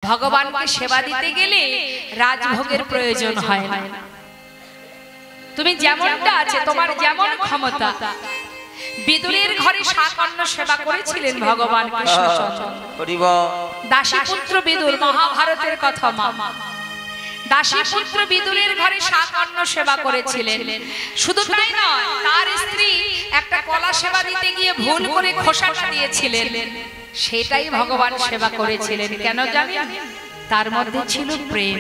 ভগবানকে সেবা দিতে গেলে রাজভোগের প্রয়োজন হয় না। তুমি যেমনটা আছে, তোমার যেমন ক্ষমতা, বিদুরের ঘরে শাকন্য সেবা করেছিলেন ভগবান কৃষ্ণচন্দ্র। দাসীপুত্র বিদুর, মহাভারতের কথা মা, দাসীপুত্র বিদুরের ঘরে শাকন্য সেবা করেছিলেন। শুধু তাই নয়, তার স্ত্রী একটা কলা সেবা দিতে গিয়ে ভুল করে খোসাটা দিয়েছিলেন, সেটাই ভগবান সেবা করেছিলেন। কেন জানেন? তার মধ্যে ছিল প্রেম,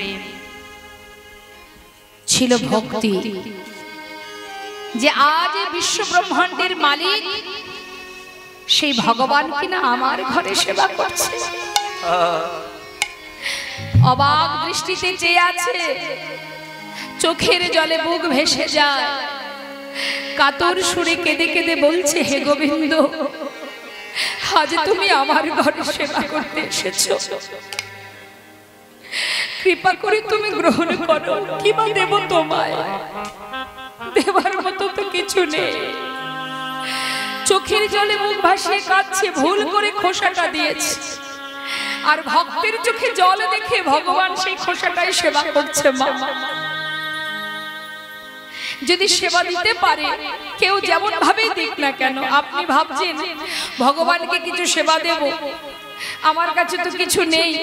ছিল ভক্তি, যে আজ বিশ্ব ব্রহ্মাণ্ডের মালিক সেই ভগবান কিনা আমার ঘরে সেবা করছে। অবাক দৃষ্টিতে চেয়ে আছে, চোখের জলে বুক ভেসে যায়, কাতর সুরে কেঁদে কেঁদে বলছে, হে গোবিন্দ, আজ তুমি আমার ঘরে সেবা করতে এসেছো, কৃপা করে তুমি গ্রহণ করো। কি বা দেব তোমায়? দেবার মতো তো কিছু নেই। চোখের জলে মুখ ভাসিয়ে কাঁদছে, ভুল করে খোসাটা দিয়েছে। আর ভক্তের চোখে জল দেখে ভগবান সেই খোসাটাই সেবা করছে। মা, যদি সেবা দিতে পারে, কেউ যেমন ভাবে দিক না কেন, আপনি ভাবছেন ভগবানকে কিছু সেবা দেব, আমার কাছে তো কিছু নেই,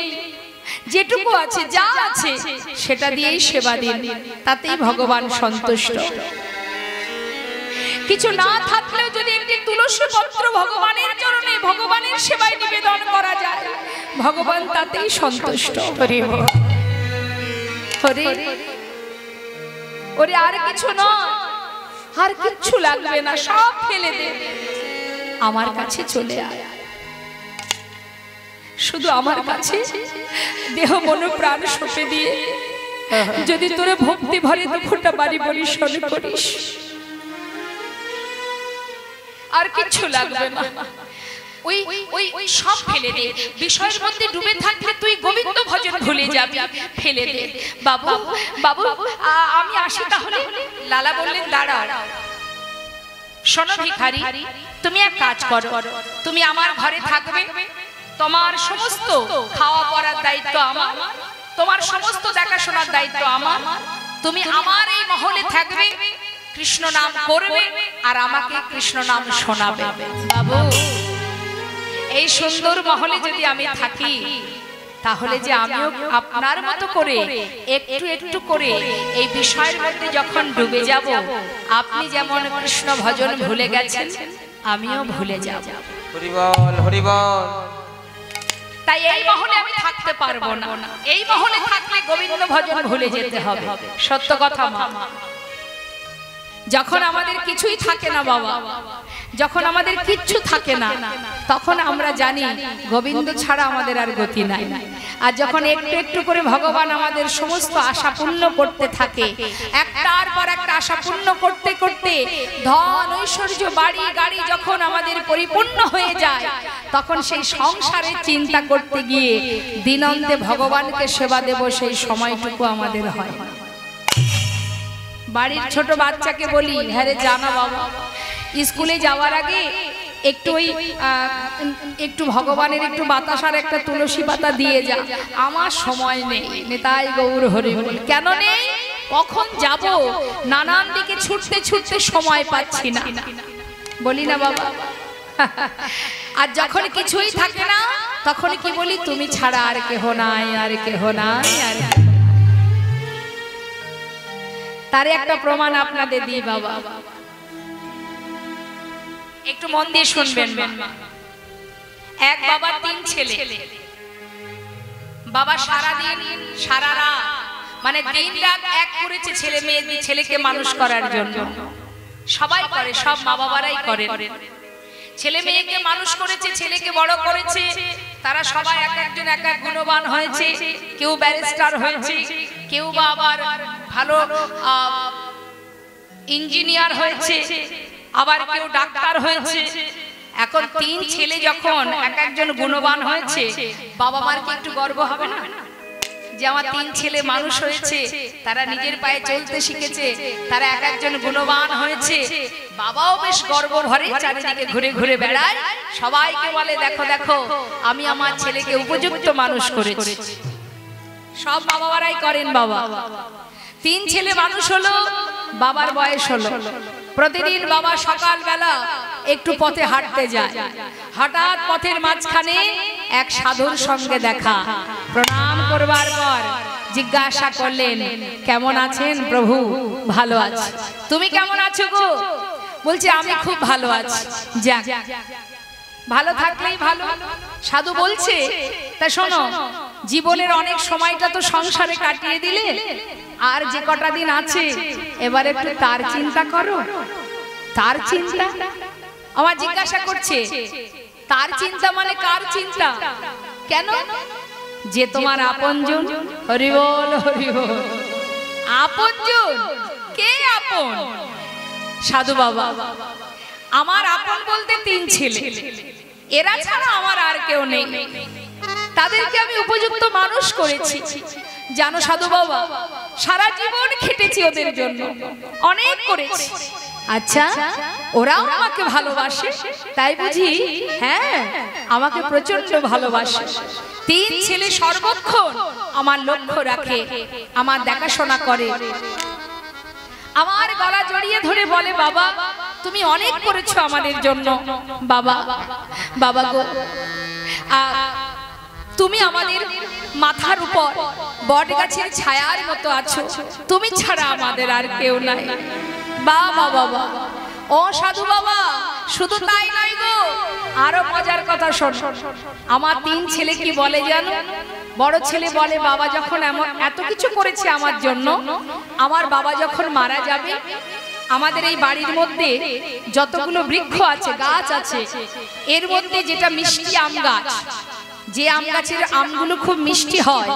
যেটুকু আছে, যা আছে সেটা দিয়েই সেবা দিন, তাতেই ভগবান সন্তুষ্ট। কিছু না থাকলেও যদি একটি তুলসী পত্র ভগবানের চরণে ভগবানের সেবায় নিবেদন করা যায়, ভগবান তাতেই সন্তুষ্ট। ওরে আর কিছু নয়, আর কিছু লাগবে না, সব ফেলে দে, আমার কাছে চলে আয়। শুধু আমার কাছে দেহ মন প্রাণ সঁপে দিয়ে যদি তোরে ভক্তি ভরে দুঃখটা বাড়ি বলি শোনে করিস, আর কিছু লাগবে না। ওই ওই ওই সব ফেলে দে। বিষয়ের মধ্যে ডুবে থাকলে তুই গোবিন্দ ভজন ভুলে যাবি, ফেলে দে। বাবু বাবু আমি আসি তাহলে। লালা বললেন, দাঁড়াও, শোনো ভিখারি, তুমি এক কাজ করো, তুমি আমার ঘরে থাকবে, তোমার সমস্ত খাওয়া পড়ার দায়িত্ব আমার, তোমার সমস্ত দেখাশোনার দায়িত্ব আমার, তুমি আমার এই মহলে থাকবে, কৃষ্ণ নাম করবে আর আমাকে কৃষ্ণ নাম শোনাবে। বাবু, এই সুন্দর মহলে যদি আমি থাকি, তাহলে যে আমিও আপনার মতো করে একটু একটু করে এই বিষয়ের মধ্যে যখন ডুবে যাব, আপনি যেমন কৃষ্ণ ভজন ভুলে গেছেন, আমিও ভুলে যাব। হরি বল, হরি বল। তাই এই মহলে আমি থাকতে পারবো না, এই মহলে থাকলে গোবিন্দ ভজন ভুলে যেতে হবে। সত্য কথা মা, যখন আমাদের কিছুই থাকে না বাবা, যখন আমাদের কিচ্ছু থাকে না, তখন আমরা জানি গোবিন্দ ছাড়া আমাদের আর গতি নাই। আর যখন একটু একটু করে ভগবান আমাদের সমস্ত আশা পূর্ণ করতে থাকে, একটার পর একটা আশা পূর্ণ করতে করতে ধন ঐশ্বর্য বাড়ি গাড়ি যখন আমাদের পরিপূর্ণ হয়ে যায়, তখন সেই সংসারের চিন্তা করতে গিয়ে দিনন্তে ভগবানকে সেবা দেব সেই সময়টুকু আমাদের হয় না। বাড়ির ছোট বাচ্চাকে বলি, হ্যাঁ রে জানা বাবা, স্কুলে যাওয়ার আগে একটু ওই একটু ভগবানের একটু বাতাসার একটা তুলসী পাতা দিয়ে যা। আমার সময় নেই, নেতাই গৌর হরি বল। কেন নেই? কখন যাব, নানান দিকে ছুটতে ছুটতে সময় পাচ্ছি না, বলি না বাবা। আর যখন কিছুই থাকে না, তখন কি বলি, তুমি ছাড়া আর কেহ নাই, আর কেহ নাই, আর তার একটা প্রমাণ আপনাদের দিই বাবা, একটু মন দিয়ে শুনবেন। এক বাবার 3 ছেলে। বাবা সারা দিন সারা রাত, মানে দিন রাত এক করেছে ছেলে মেয়ে, ছেলেকে মানুষ করার জন্য। সবাই করে, সব মা বাবারাই করেন। ছেলে মেয়েকে মানুষ করেছে, ছেলেকে বড় করেছে, তারা সবাই এক একজন এক এক গুণবান হয়েছে। কেউ ব্যারিস্টার হয়েছে, কেউ বা আবার ভালো ইঞ্জিনিয়ার হয়েছে, আবার কেউ ডাক্তার হয়েছে। এখন 3 ছেলে যখন এক একজন গুণবান হয়েছে, বাবা মার কি একটু গর্ব হবে না যে আমার 3 ছেলে মানুষ হয়েছে, তারা নিজের পায়ে চলতে শিখেছে, তারা এক একজন গুণবান হয়েছে। বাবাও বেশ গর্ব ভরে চারিদিকে ঘুরে ঘুরে বেড়ায়, সবাইকে বলে, দেখো দেখো আমি আমার ছেলেকে উপযুক্ত মানুষ করেছি। সব মা বাবারাই করেন বাবা। 3 ছেলে মানুষ হলো, বাবার বয়স হলো। প্রতিদিন বাবা সকালবেলা একটু পথে হাঁটতে যায়। হঠাৎ পথের মাঝখানে এক সাধুর সঙ্গে দেখা। প্রণাম করবার পর জিজ্ঞাসা করলেন, কেমন আছেন প্রভু? ভালো আছি। তুমি কেমন আছো গো? বলছে আমি খুব ভালো আছি। যাক, ভালো থাকলেই ভালো। সাধু বলছে, তা শোনো, জীবনের অনেক সময়টা তো সংসারে কাটিয়ে দিলে, আর যে কটা দিন আছে এবার একটু তার চিন্তা করো। তার চিন্তা? আমার জিজ্ঞাসা করছে, তার চিন্তা মানে কার চিন্তা? কেন? যে তোমার আপনজন। হরি বল, হরি বল। আপনজন? কে আপন? সাধু বাবা, আমার আপন বলতে 3 ছেলে, এরা ছাড়া আমার আর কেউ নেই। তাদেরকে আমি উপযুক্ত মানুষ করেছি। জানো সাধু বাবা, সারা জীবন খেটেছি ওদের জন্য, অনেক করেছি। আচ্ছা, ওরাও আমাকে ভালোবাসে তাই বুঝি? হ্যাঁ, আমাকে প্রচন্ড ভালোবাসে। 3 ছেলে সর্বক্ষণ আমার লক্ষ্য রাখে, আমার দেখাশোনা করে, আমার গলা জড়িয়ে ধরে বলে, বাবা তুমি অনেক করেছো আমাদের জন্য। বাবা, বাবা গো, তুমি আমাদের মাথার উপর বট গাছের ছায়ার মতো আছো, তুমি ছাড়া আমাদের আর কেউ নাই। বাবা বাবা, ও সাধু বাবা, শুধু তাই নয় গো, আরো মজার কথা শোন। আমার 3 ছেলে কি বলে জানো? বড় ছেলে বলে, বাবা যখন এত কিছু করেছে আমার জন্য, আমার বাবা যখন মারা যাবে, আমাদের এই বাড়ির মধ্যে যতগুলো বৃক্ষ আছে, গাছ আছে, এর মধ্যে যেটা মিষ্টি আম গাছ, যে আম গাছের আমগুলো খুব মিষ্টি হয়,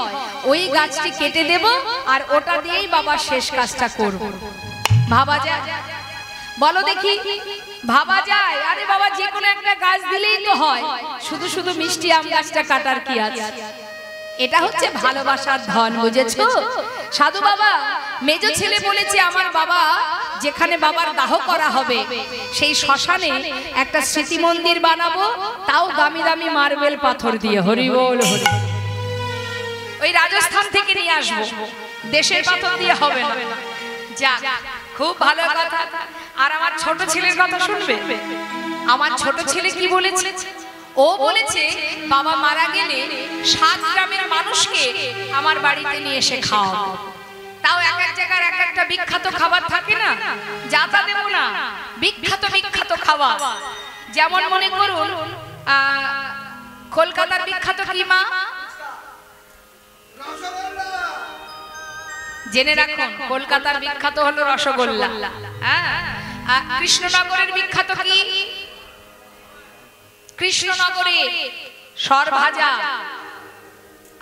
ওই গাছটি কেটে দেব, আর ওটা দিয়েই বাবা শেষ কাজটা করব। ভাবা যায়? বলো দেখি, ভাবা যায়? আরে বাবা, যে কোনো একটা গাছ দিলেই তো হয়, শুধু শুধু মিষ্টি আম গাছটা কাটার কি আছে? এটা হচ্ছে ভালোবাসার ধন, বুঝেছো সাধু বাবা? মেজ ছেলে বলেছে, আমার বাবা যেখানে বাবার দাহ করা হবে সেই শ্মশানে একটা স্মৃতি মন্দির বানাবো, তাও দামি দামি মার্বেল পাথর দিয়ে। হরি বল, হরি। ওই রাজস্থান থেকে নিয়ে আসবো, দেশের পাথর দিয়ে হবে না। যাক, খুব ভালো কথা। আর আমার ছোট ছেলের কথা শুনবে? আমার ছোট ছেলে কি বলেছে? ও বলেছে, বাবা মারা গেলে 7 গ্রামের মানুষকে আমার বাড়িতে নিয়ে এসে খাওয়াবো। তাও এক এক জায়গার এক একটা বিখ্যাত খাবার থাকে না, যাতা দেব না, বিখ্যাত বিখ্যাত খাবার। যেমন মনে করুন, কলকাতার বিখ্যাত কি মা? জেনে রাখুন, কলকাতার বিখ্যাত হলো রসগোল্লা। হ্যাঁ, কৃষ্ণনগরের বিখ্যাত কি? কৃষ্ণনগরে সরভাজা।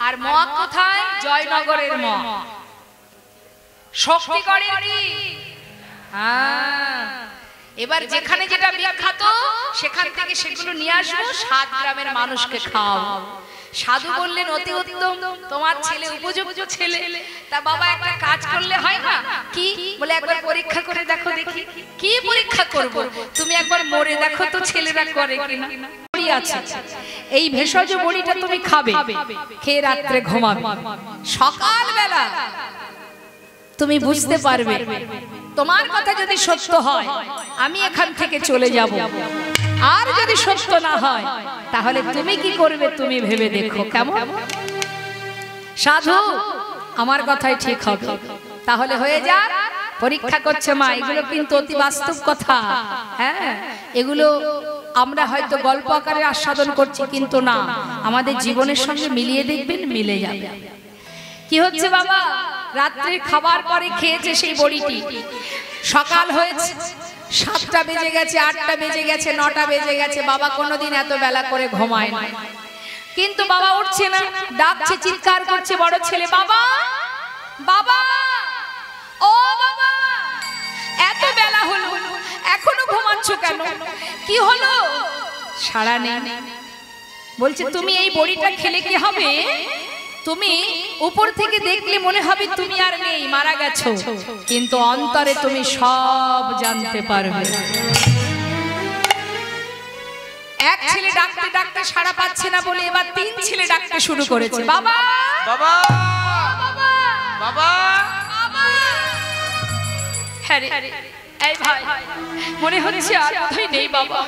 আর মহা কোথায়? জয়নগরের মহ। শক্তিগড়ের কি? এবার যেখানে যেটা বিখ্যাত সেখান থেকে সেগুলো নিয়ে আসবো, 7 গ্রামের মানুষকে খাওয়াবো। সাধু বললেন, অতি উত্তম, তোমার ছেলে উপযুক্ত ছেলে। তা বাবা একটা কাজ করলে হয় না? কি? বলে একবার পরীক্ষা করে দেখো দেখি। কি পরীক্ষা করব? তুমি একবার মরে দেখো তো ছেলেরা করে কিনা। বড়ি আছে, এই ভেষজ বড়িটা তুমি খাবে, খেয়ে রাত্রে ঘুমাবে। সকালবেলা তুমি বুঝতে পারবে তোমার কথা যদি সত্য হয়, আমি এখান থেকে চলে যাব। আর যদি সত্য না হয়, তাহলে তুমি কি করবে তুমি ভেবে দেখো। কেমন? সাধু, আমার কথাই ঠিক হবে, তাহলে হয়ে যাক। পরীক্ষা করছে মা, এগুলো কিন্তু অতি বাস্তব কথা। হ্যাঁ, এগুলো আমরা হয়তো গল্প আকারে আস্বাদন করছি, কিন্তু না, আমাদের জীবনের সঙ্গে মিলিয়ে দেখবেন, মিলে যাবে। কি হচ্ছে বাবা? রাত্রে খাবার পরে খেয়েছে সেই বড়িটি, সকাল হয়েছে, 7টা বেজে গেছে, 8টা বেজে গেছে, 9টা বেজে গেছে। বাবা কোনোদিন এত বেলা করে ঘুমায় না, কিন্তু বাবা উঠছে না, ডাকছে, চিৎকার করছে বড় ছেলে, বাবা বাবা, ও বাবা, এত বেলা হলো, এখনো ঘুমাচ্ছ কেন? কি হলো? সাড়া নেই। বলছে, তুমি এই বড়িটা খেলে কি হবে? তুমি উপর থেকে দেখলে মনে হবে তুমি আর নেই, মারা গেছো, কিন্তু অন্তরে তুমি সব জানতে পারবে। এক ছেলে ডাকতে ডাকতে সাড়া পাচ্ছে না বলে এবার 3 ছেলে ডাকতে শুরু করেছে, বাবা বাবা হ্যাঁ রে, এই ভাই মনে হচ্ছে আর কোথায় নেই বাবা।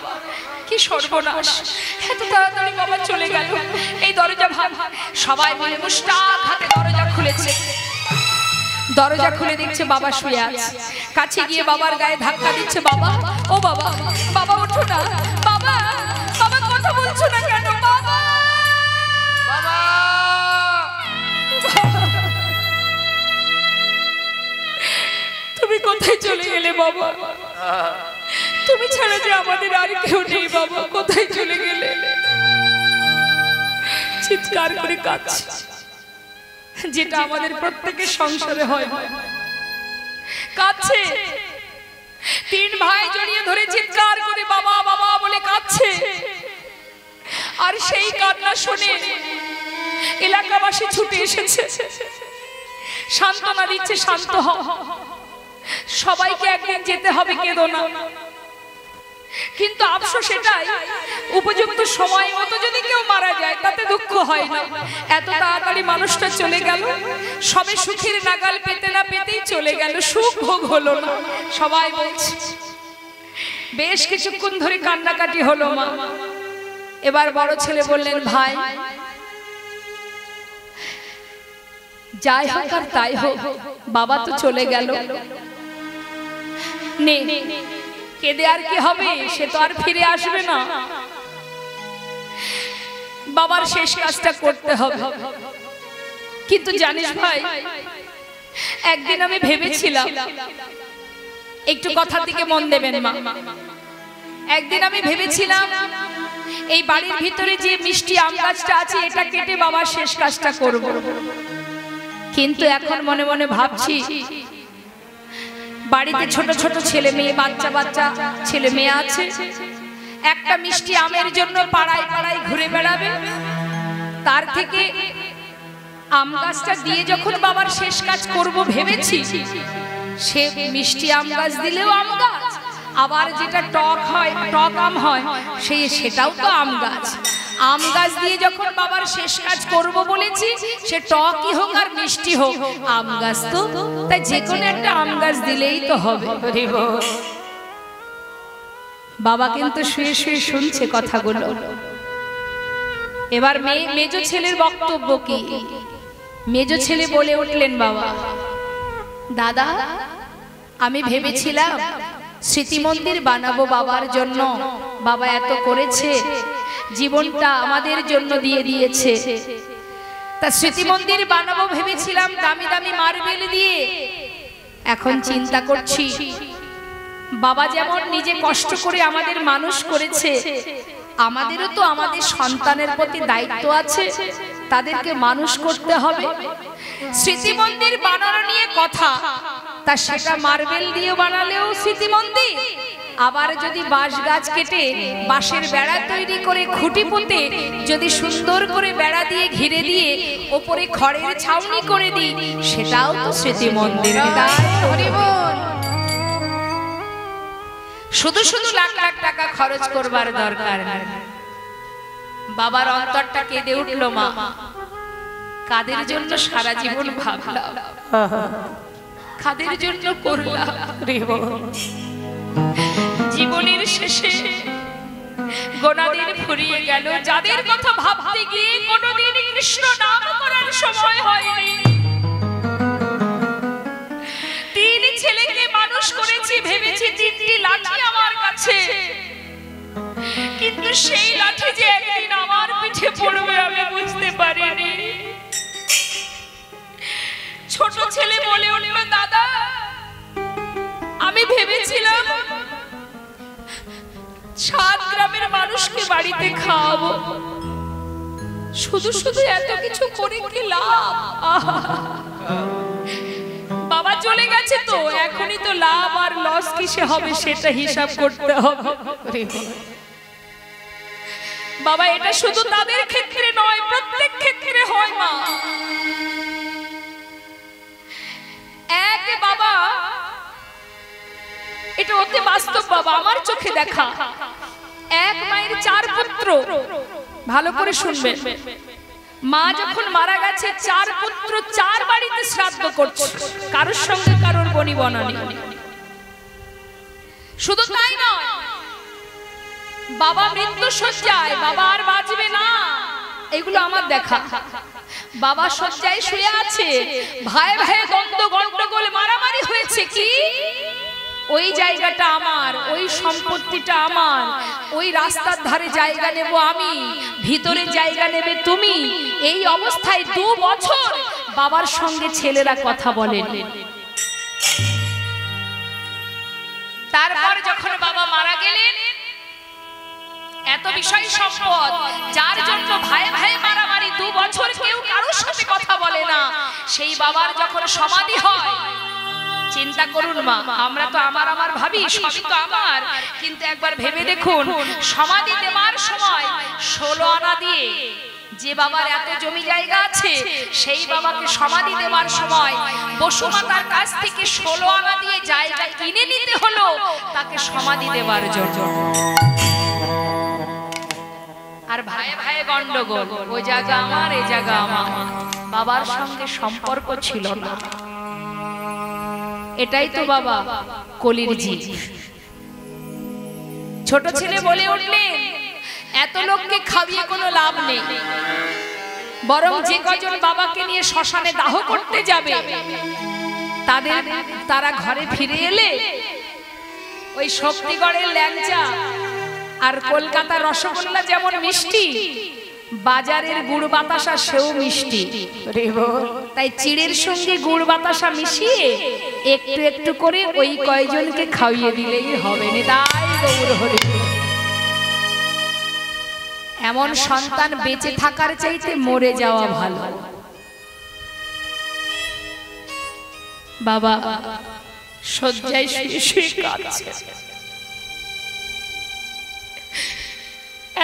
কি সর্বনাশ, এত তাড়াতাড়ি বাবা চলে গেল। এই দরজা ভাঙ, সবাই মিলে মুস্তাক হাতে দরজা খুলেছে। দরজা খুলে দেখছে বাবা শুয়ে আছে। কাছে গিয়ে বাবার গায়ে ধাক্কা দিচ্ছে। বাবা, ও বাবা, বাবা ওঠো না। বাবা, বাবা কথা বলছো না কেন? বাবা, বাবা, তুমি কোথায় চলে গেলে বাবা? তুমি ছাড়া যে আমাদের আর কেউ নেই বাবা, কোথায় চলে গেলে? চিৎকার করে কাঁদছে, যেটা আমাদের প্রত্যেকের সংসারে হয়। কাঁদছে, তিন ভাই জড়িয়ে ধরে চিৎকার করে বাবা বাবা বলে কাঁদছে। আর সেই কান্না শুনে এলাকাবাসী ছুটে এসেছে, সান্ত্বনা দিচ্ছে, শান্ত হও, সবাইকে একদিন যেতে হবে, কেঁদো না। কিন্তু আফসোস এটাই, উপযুক্ত সময় মতো যদি কেউ মারা যায় তাতে দুঃখ হয় না। এত তাড়াতাড়ি মানুষটা চলে গেল, সবে সুখের নাগাল পেতে না পেতেই চলে গেল, সুখ ভোগ হলো না। সবাই বলছে, বেশ কিছুক্ষণ ধরে কান্নাকাটি হলো মা। এবার বড় ছেলে বললেন, ভাই যাই হোক আর তাই হোক, বাবা তো চলে গেল, নে কেঁদে আর কি হবে, সে তো আর ফিরে আসবে না। বাবার শেষ কাজটা করতে হবে। কিন্তু জানিস ভাই, একদিন আমি ভেবেছিলাম, একটু কথার দিকে মন দেবেন মা, একদিন আমি ভেবেছিলাম এই বাড়ির ভিতরে যে মিষ্টি আম গাছটা আছে এটা কেটে বাবার শেষ কাজটা করব। কিন্তু এখন মনে মনে ভাবছি, বাড়িতে ছোট ছোট ছেলে মেয়ে, বাচ্চা বাচ্চা ছেলে মেয়ে আছে, একটা মিষ্টি আমের জন্য পাড়ায় পাড়ায় ঘুরে বেড়াবে, তার থেকে আম গাছটা দিয়ে যখন বাবার শেষ কাজ করব ভেবেছি, সে মিষ্টি আম গাছ দিলেও আম গাছ, আবার যেটা টক হয়, টক আম হয়, সেটাও তো আম গাছ। আম গাছ দিয়ে যখন বাবার শেষ কাজ করব বলেছি, সে টকই হোক আর মিষ্টি হোক, আম গাছ তো, তাই যে কোনো একটা আম গাছ দিলেই তো হবে। বাবা কিন্তু শুয়ে শুয়ে শুনছে কথাগুলো। এবার মেজ ছেলের বক্তব্য কি? মেজ ছেলে বলে উঠলেন, বাবা, দাদা আমি ভেবেছিলাম স্মৃতি মন্দির বানাবো বাবার জন্য, বাবা এত করেছে, জীবনটা আমাদের জন্য দিয়ে দিয়েছে, তা স্মৃতি মন্দির বানাবো ভেবেছিলাম দামি দামি মার্বেল দিয়ে। এখন চিন্তা করছি, বাবা যেমন নিজে কষ্ট করে আমাদের মানুষ করেছে, আমাদেরও তো আমাদের সন্তানের প্রতি দায়িত্ব আছে, তাদেরকে মানুষ করতে হবে। স্মৃতি মন্দির বানানো নিয়ে কথা, তা সেটা মার্বেল দিয়ে বানালেও স্মৃতি মন্দির, আবার যদি বাঁশ গাছ কেটে বাঁশের বেড়া তৈরি করে খুঁটি পুঁতে যদি সুন্দর করে বেড়া দিয়ে ঘিরে দিয়ে ওপরে খড়ের ছাউনি করে দিই, সেটাও তো স্মৃতি মন্দির। শুধু শুধু লাখ লাখ টাকা খরচ করবার দরকার নেই। বাবার অন্তরটা কেঁদে উঠলো, মা কাদের জন্য সারা জীবন ভাবলাম, কাদের জন্য করলাম, জীবনের শেষে গোনাদিন ফুরিয়ে গেল, যাদের কথা ভাবতে গিয়ে কোনোদিন কৃষ্ণ নাম করার সময় হয়নি। তিন ছেলেকে মানুষ করেছি, ভেবেছি তিনটি লাঠি আমার কাছে, কিন্তু সেই লাঠি যে একদিন আমার পিঠে পড়বে আমি বুঝতে পারিনি। ছোট ছেলে বলে উঠল, দাদা আমি ভেবেছিলাম 7 গ্রামের মানুষকে বাড়িতে খাওয়াবো, শুধু শুধু এত কিছু করে কি লাভ? বাবা চলে গেছে তো, এখনই তো লাভ আর লস কিসে হবে সেটা হিসাব করতে হবে। বাবা এটা শুধু তাদের ক্ষেত্রে নয়, প্রত্যেক ক্ষেত্রে হয় মা। এক বাবা, এটা অতি বাস্তব বাবা, আমার চোখে দেখা। এক মায়ের 4 পুত্র, ভালো করে শুনবেন, মা যখন মারা গেছে 4 পুত্র 4 বাড়িতে শ্রাদ্ধ করছে, কারোর সঙ্গে কারোর বনি বনানি। শুধু তাই নয়, বাবা মৃত্যু শয্যায়, বাবা আর বাঁচবে না, এগুলো আমার দেখা। বাবা শয্যায় শুয়ে আছে, ভাই ভাই দ্বন্দ্ব গন্ডগোল মারামারি হয়েছে, কি ওই জায়গাটা আমার, ওই সম্পত্তিটা আমার, ওই রাস্তার ধারে জায়গা নেব আমি, ভিতরে জায়গা নেবে তুমি। এই অবস্থায় 2 বছর বাবার সঙ্গে ছেলেরা কথা বলেন। তারপর যখন বাবা মারা গেলেন, এত বিষয় সম্পদ, যার জন্য ভাই ভাই মারামারি, 2 বছর কেউ কারোর সাথে কথা বলে না, সেই বাবার যখন সমাধি হয়, চিন্তা করুন মা, আমরা তো আমার আমার ভাবি, সবই তো আমার, কিন্তু একবার ভেবে দেখুন, সমাধি দেওয়ার সময় 16 আনা দিয়ে, যে বাবার এত জমি জায়গা আছে, সেই বাবাকে সমাধি দেওয়ার সময় বসুমাতার কাছ থেকে 16 আনা দিয়ে জায়গা কিনে নিতে হলো তাকে সমাধি দেওয়ার জন্য। আর ভাই ভাই গন্ডগোল, ওই জায়গা আমার, এই জায়গা আমার, বাবার সঙ্গে সম্পর্ক ছিল না। এটাই তো বাবা কলির জীব। ছোট ছেলে বলে উঠলেন, এত লোককে খাইয়ে কোনো লাভ নেই, বরং যে কজন বাবাকে নিয়ে শ্মশানে দাহ করতে যাবে তারা ঘরে ফিরে এলে ওই শক্তিগড়ের ল্যাংচা আর কলকাতার রসগোল্লা যেমন মিষ্টি, বাজারের গুড় বাতাসা সেও মিষ্টি। তাই চিড়ের সঙ্গে গুড় বাতাসা মিশিয়ে একটু একটু করে ওই কয়জনকে খাইয়ে দিলেই হবে না। তাই গৌর হরি, এমন সন্তান বেঁচে থাকার চাইতে মরে যাওয়া ভালো। বাবা শয্যায় শুয়ে শুয়ে কাঁদছে।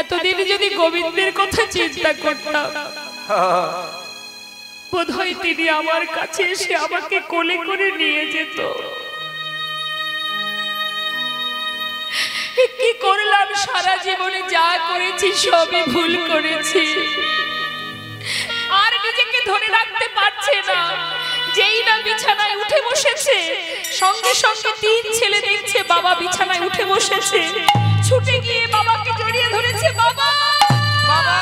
এতদিন যদি গোবিন্দের কথা চিন্তা করতাম, বোধহয় তিনি আমার কাছে এসে আমাকে কোলে করে নিয়ে যেত। কি করলাম, সারা জীবনে যা করেছি সবই ভুল করেছি। আর নিজেকে ধরে রাখতে পারছে না, যেই না বিছানায় উঠে বসেছে, সঙ্গে সঙ্গে 3 ছেলে দেখছে বাবা বিছানায় উঠে বসেছে, ছুটে গিয়ে বাবাকে জড়িয়ে ধরেছে। বাবা, বাবা,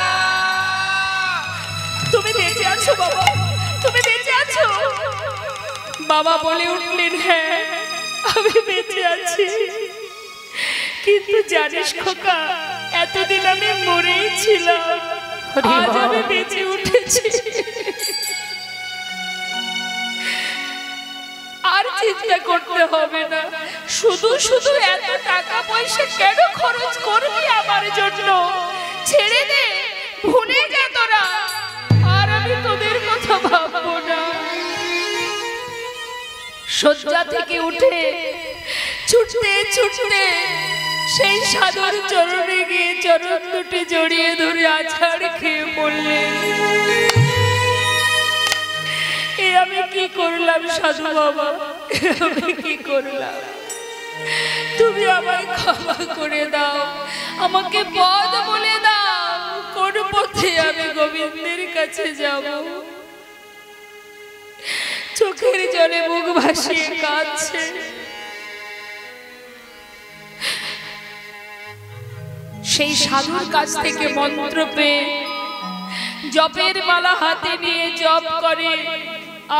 তুমি বেঁচে আছো বাবা, তুমি বেঁচে আছো? বাবা বলে উঠলেন, হ্যাঁ আমি বেঁচে আছি, কিন্তু জানিস খোকা, এতদিন আমি মরেই ছিলাম, আজ আমি বেঁচে উঠেছি। আর চিন্তা করতে হবে না, শুধু শুধু এত টাকা পয়সা কেন খরচ করবি আমার জন্য? ছেড়ে দে, ভুলে যা তোরা, আর আমি তোদের কথা ভাববো না। শয্যা থেকে উঠে ছুটতে ছুটতে সেই সাধুর চরণে গিয়ে চরণ দুটি জড়িয়ে ধরে আছাড় খেয়ে পড়লেন। আমি কি করলাম সাধু বাবা, আমি কি করলাম? তুমি আমায় ক্ষমা করে দাও, আমাকে পথ বলে দাও, কোন পথে আমি গোবিন্দের কাছে যাব। চোখের জলে মুখ ভাসিয়ে কাঁদছে। সেই সাধুর কাছ থেকে মন্ত্র পেয়ে জপের মালা হাতে নিয়ে জপ করে,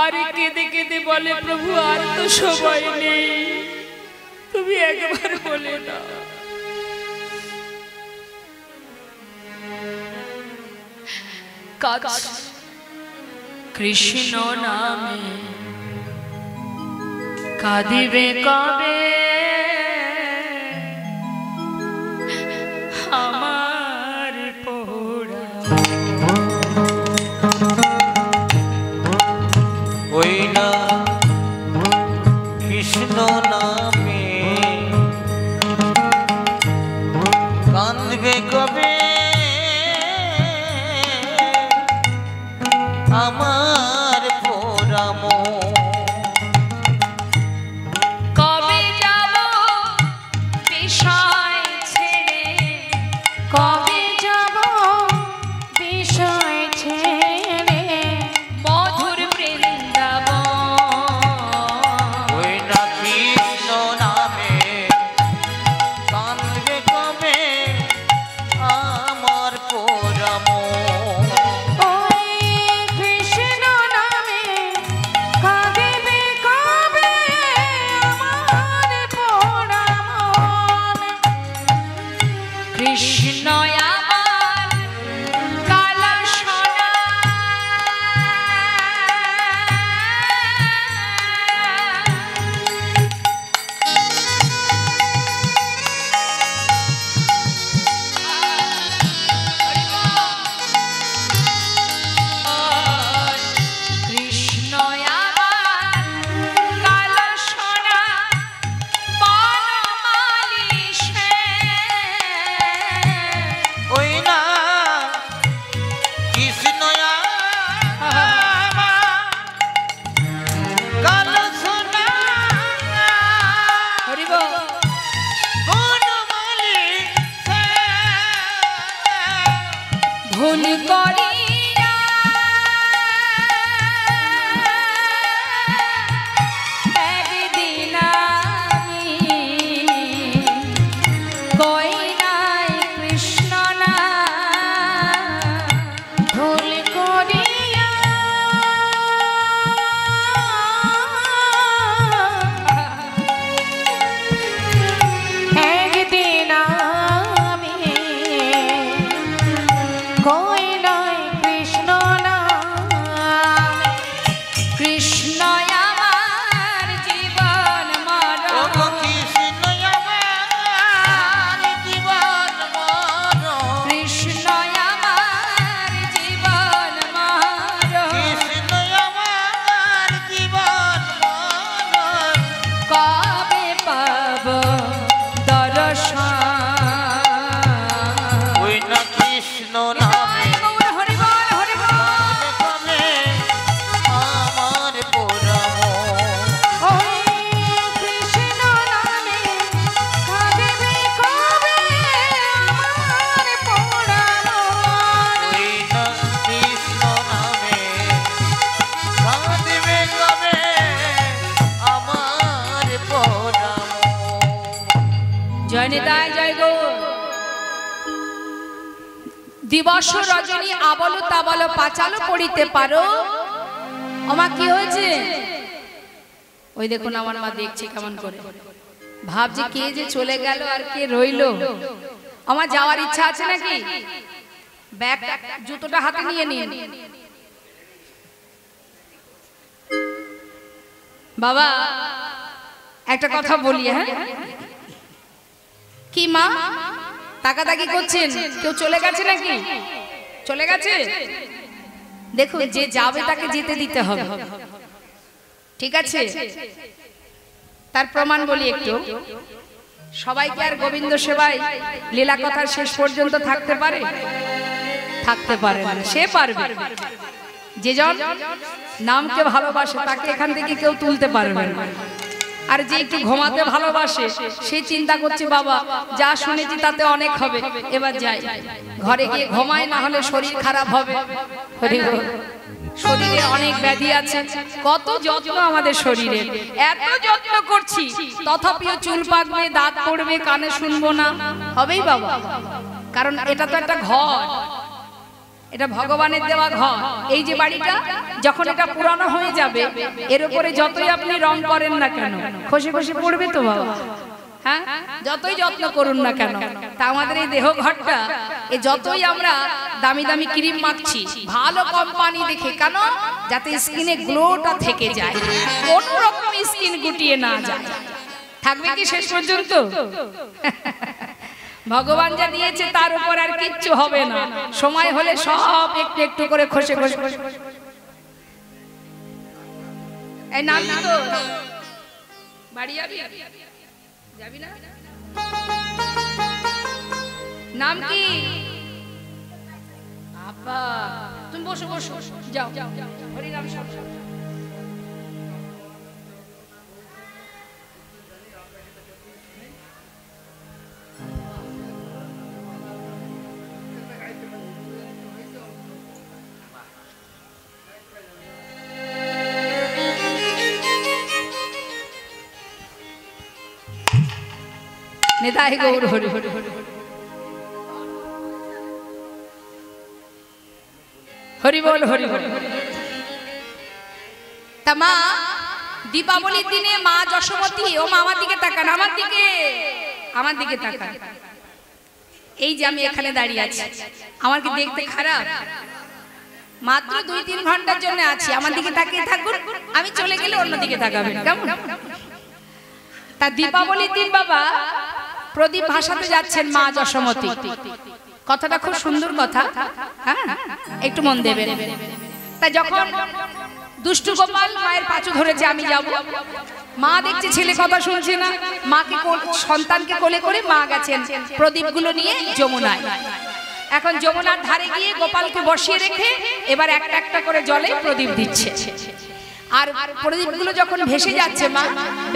আর কেঁদে কেঁদে বলে, প্রভু আর তো সময় নেই, তুমি একবার বলে দাও। কৃষ্ণ নামে কাঁদিবে কবে আমার পোড়া, ওই না কৃষ্ণ নামে কাঁদবে কবে আমার পোড়া মন। কবে যাব বিষয় ছেড়ে, কবে যাব বিষয় ছেড়ে মধুর বৃন্দাবন। ওই না কৃষ্ণ দিবস রজনী আবলো তাবলো পাঁচালো পড়িতে পারো। আমার কি হয়েছে? ওই দেখুন আমার মা দেখছে কেমন করে, ভাবছে কে যে চলে গেল আর কে রইলো। আমার যাওয়ার ইচ্ছা আছে নাকি? ব্যাগ জুতোটা হাতে নিয়ে নিন। বাবা একটা কথা বলি, হ্যাঁ কি মা তাকাতাকি করছেন? কেউ চলে গেছে নাকি? চলে গেছে? দেখুন যে যাবে তাকে যেতে দিতে হবে, ঠিক আছে? তার প্রমাণ বলি একটু। সবাইকে আর গোবিন্দ সেবায় লীলা কথার শেষ পর্যন্ত থাকতে পারে? থাকতে পারে না। সে পারবে যে জন নামকে ভালোবাসে, তাকে এখান থেকে কেউ তুলতে পারবে না। আর যে একটু ঘুমাতে ভালোবাসে সে চিন্তা করছে বাবা যা শুনেছি তাতে অনেক হবে, এবার যাই ঘরে গিয়ে ঘুমায়, না হলে শরীর খারাপ হবে। শরীরে অনেক ব্যাধি আছে, কত যত্ন আমাদের শরীরে, এত যত্ন করছি তথাপিও চুল পাকবে, দাঁত পড়বে, কানে শুনবো না, হবেই বাবা। কারণ এটা তো একটা ঘর, এটা ভগবানের দেওয়া ঘর। এই যে বাড়িটা যখন এটা পুরানো হয়ে যাবে, এর উপরে যতই আপনি রং করেন না কেন খসে খসে পড়বে তো বাবা, হ্যাঁ যতই যত্ন করুন না কেন। তা আমাদের এই দেহ ঘরটা, এই যতই আমরা দামি দামি ক্রিম মাখছি ভালো কোম্পানি দেখে, কেন? যাতে স্কিনে গ্লোটা থেকে যায়, কোন রকম স্কিন গুটিয়ে না যায়। থাকবে কি শেষ পর্যন্ত? ভগবান যা দিয়েছে তার উপর আর কিচ্ছু হবে না, সময় হলে সব একটু একটু করে খসে খসে। এই নাম তো বাড়ি যাবি? যাবি না? নাম কি? আপা তুমি বসো বসো, যাও হরি নাম সব। নিতাই গৌর হরি হরি হরি বল হরি হরি। তা মা দীপাবলির দিনে মা যশোমতী, ও মা আমার দিকে তাকান, আমার দিকে, আমার দিকে তাকান। এই যে আমি এখানে দাঁড়িয়ে আছি, আমার কি দেখতে খারাপ? মাত্র 2-3 ঘন্টার জন্য আছি, আমার দিকে তাকিয়ে থাকুন, আমি চলে গেলে অন্যদিকে তাকাবেন, কেমন? তা দীপাবলির দিন বাবা প্রদীপ ভাসাতে যাচ্ছেন মা যশোমতী। কথাটা খুব সুন্দর কথা, হ্যাঁ একটু মন দেবেন। তা যখন দুষ্টু গোপাল মায়ের পাঁচু ধরেছে আমি যাব, মা দেখছে ছেলে কথা শুনছে না, মাকে সন্তানকে কোলে করে মা গেছেন প্রদীপগুলো নিয়ে যমুনায়। এখন যমুনার ধারে গিয়ে গোপালকে বসিয়ে রেখে এবার একটা একটা করে জলে প্রদীপ দিচ্ছে। আর প্রদীপগুলো যখন ভেসে যাচ্ছে মা,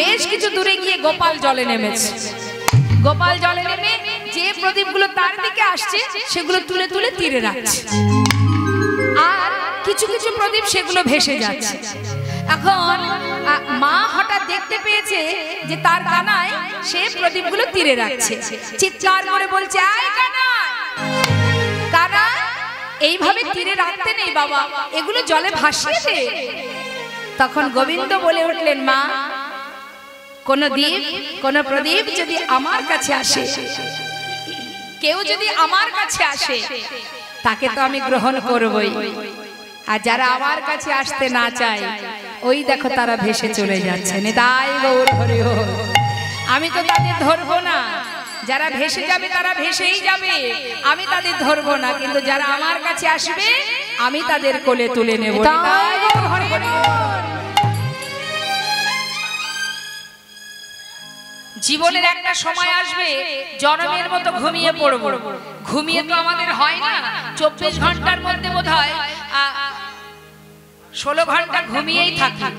বেশ কিছু দূরে গিয়ে গোপাল জলে নেমেছে। গোপাল জলে নেমে যে প্রদীপগুলো তার দিকে আসছে সেগুলো তুলে তুলে তীরে রাখছে, আর কিছু কিছু প্রদীপ সেগুলো ভেসে যাচ্ছে। এখন মা হঠাৎ দেখতে পেয়েছে যে তার কানায় সে প্রদীপগুলো তীরে রাখছে, চিৎকার করে বলছে আয় কানাই, কানাই এইভাবে তীরে রাখতে নেই বাবা, এগুলো জলে ভাসিয়ে দে। তখন গোবিন্দ বলে উঠলেন মা কোন দ্বীপ কোন প্রদীপ যদি আমার কাছে আসে, কেউ যদি আমার কাছে আসে তাকে তো আমি গ্রহণ করবই, আর যারা আমার কাছে আসতে না চায় ওই দেখো তারা ভেসে চলে যাচ্ছে। নিতাই গৌর হরি হরি। আমি তো তাদের ধরবো না, যারা ভেসে যাবে তারা ভেসেই যাবে, আমি তাদের ধরবো না, কিন্তু যারা আমার কাছে আসবে আমি তাদের কোলে তুলে নেব। নিতাই গৌর হরি হরি। জীবনের একটা সময় আসবে জনমের মতো ঘুমিয়ে পড়ব, ঘুমিয়ে তো আমাদের হয় না। 24 ঘন্টার মধ্যে বোধহয় 16 ঘন্টা ঘুমিয়েই থাকি,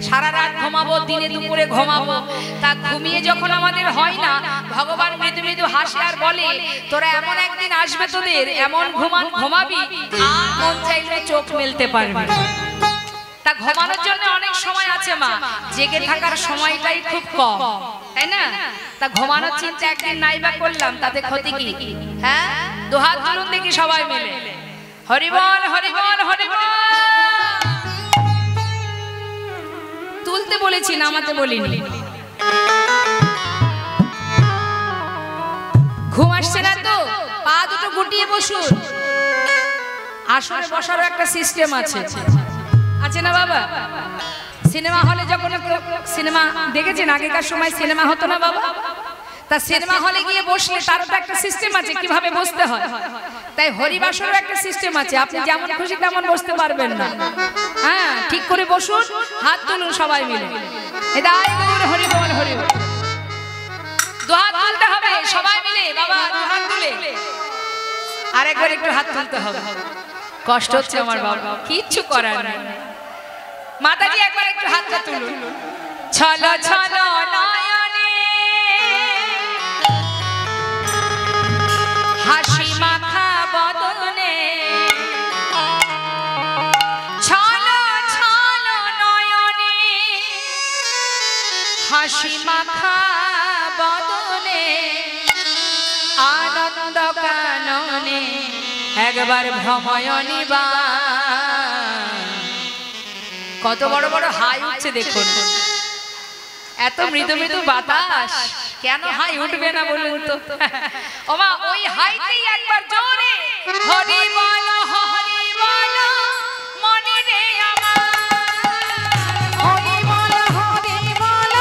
সারা রাত ঘুমাবো, দিনে দুপুরে ঘুমাবো। তা ঘুমিয়ে যখন আমাদের হয় না, ভগবান মৃদু মৃদু হাসে আর বলে তোরা এমন একদিন আসবে, তোদের এমন ঘুমাবি আর মন চাইলে চোখ মেলতে পারবি। তা ঘুমানোর জন্য অনেক সময় আছে মা, জেগে থাকার সময়টাই খুব কম, তাই না? তা ঘুমানোর চিন্তা একদিন নাইবা করলাম, তাতে ক্ষতি কি? হ্যাঁ দুহাত তুলুন দেখি সবাই মিলে। হরি বল হরি বল হরি বল। তুলতে বলেছি, নামাতে বলিনি। ঘুম আসছে না তো? পা দুটো গুটিয়ে বসুন। আসলে বসারও একটা সিস্টেম আছে, আছে না বাবা? সিনেমা হলে যখন সিনেমা দেখেছেন, আগেকার সময় সিনেমা হতো না বাবা? তা সিনেমা হলে গিয়ে বসলে তারও তো একটা সিস্টেম আছে কিভাবে বসতে হয়। তাই হরিবাসরও একটা সিস্টেম আছে, আপনি যেমন খুশি তেমন বসতে পারবেন না। হ্যাঁ, ঠিক করে বসুন, হাত তুলুন সবাই মিলে। হরি বল হরি বল। দুহাত তুলতে হবে সবাই মিলে বাবা, দুহাত তুলে। আরেকবার একটু হাত তুলতে হবে। কষ্ট হচ্ছে আমার বাবা, কিচ্ছু করার নেই। মাতাজি একবার একটু হাতটা তুলুন। ছলো ছলো নয়নে হাসি মাখা বদনে, ছলো ছলো নয়নে হাসি মাখা বদনে, আনন্দ কাননে একবার ভ্রময়নী বা। কত বড় বড় হাই উঠছে দেখুন। এত মৃদু মৃদু বাতাস, কেন হাই উঠবে না বলুন তো? ওমা, ওই হাইতেই একবার জোরে হরি বল হরি বল মনে রে আমার। হরি বল হরি বল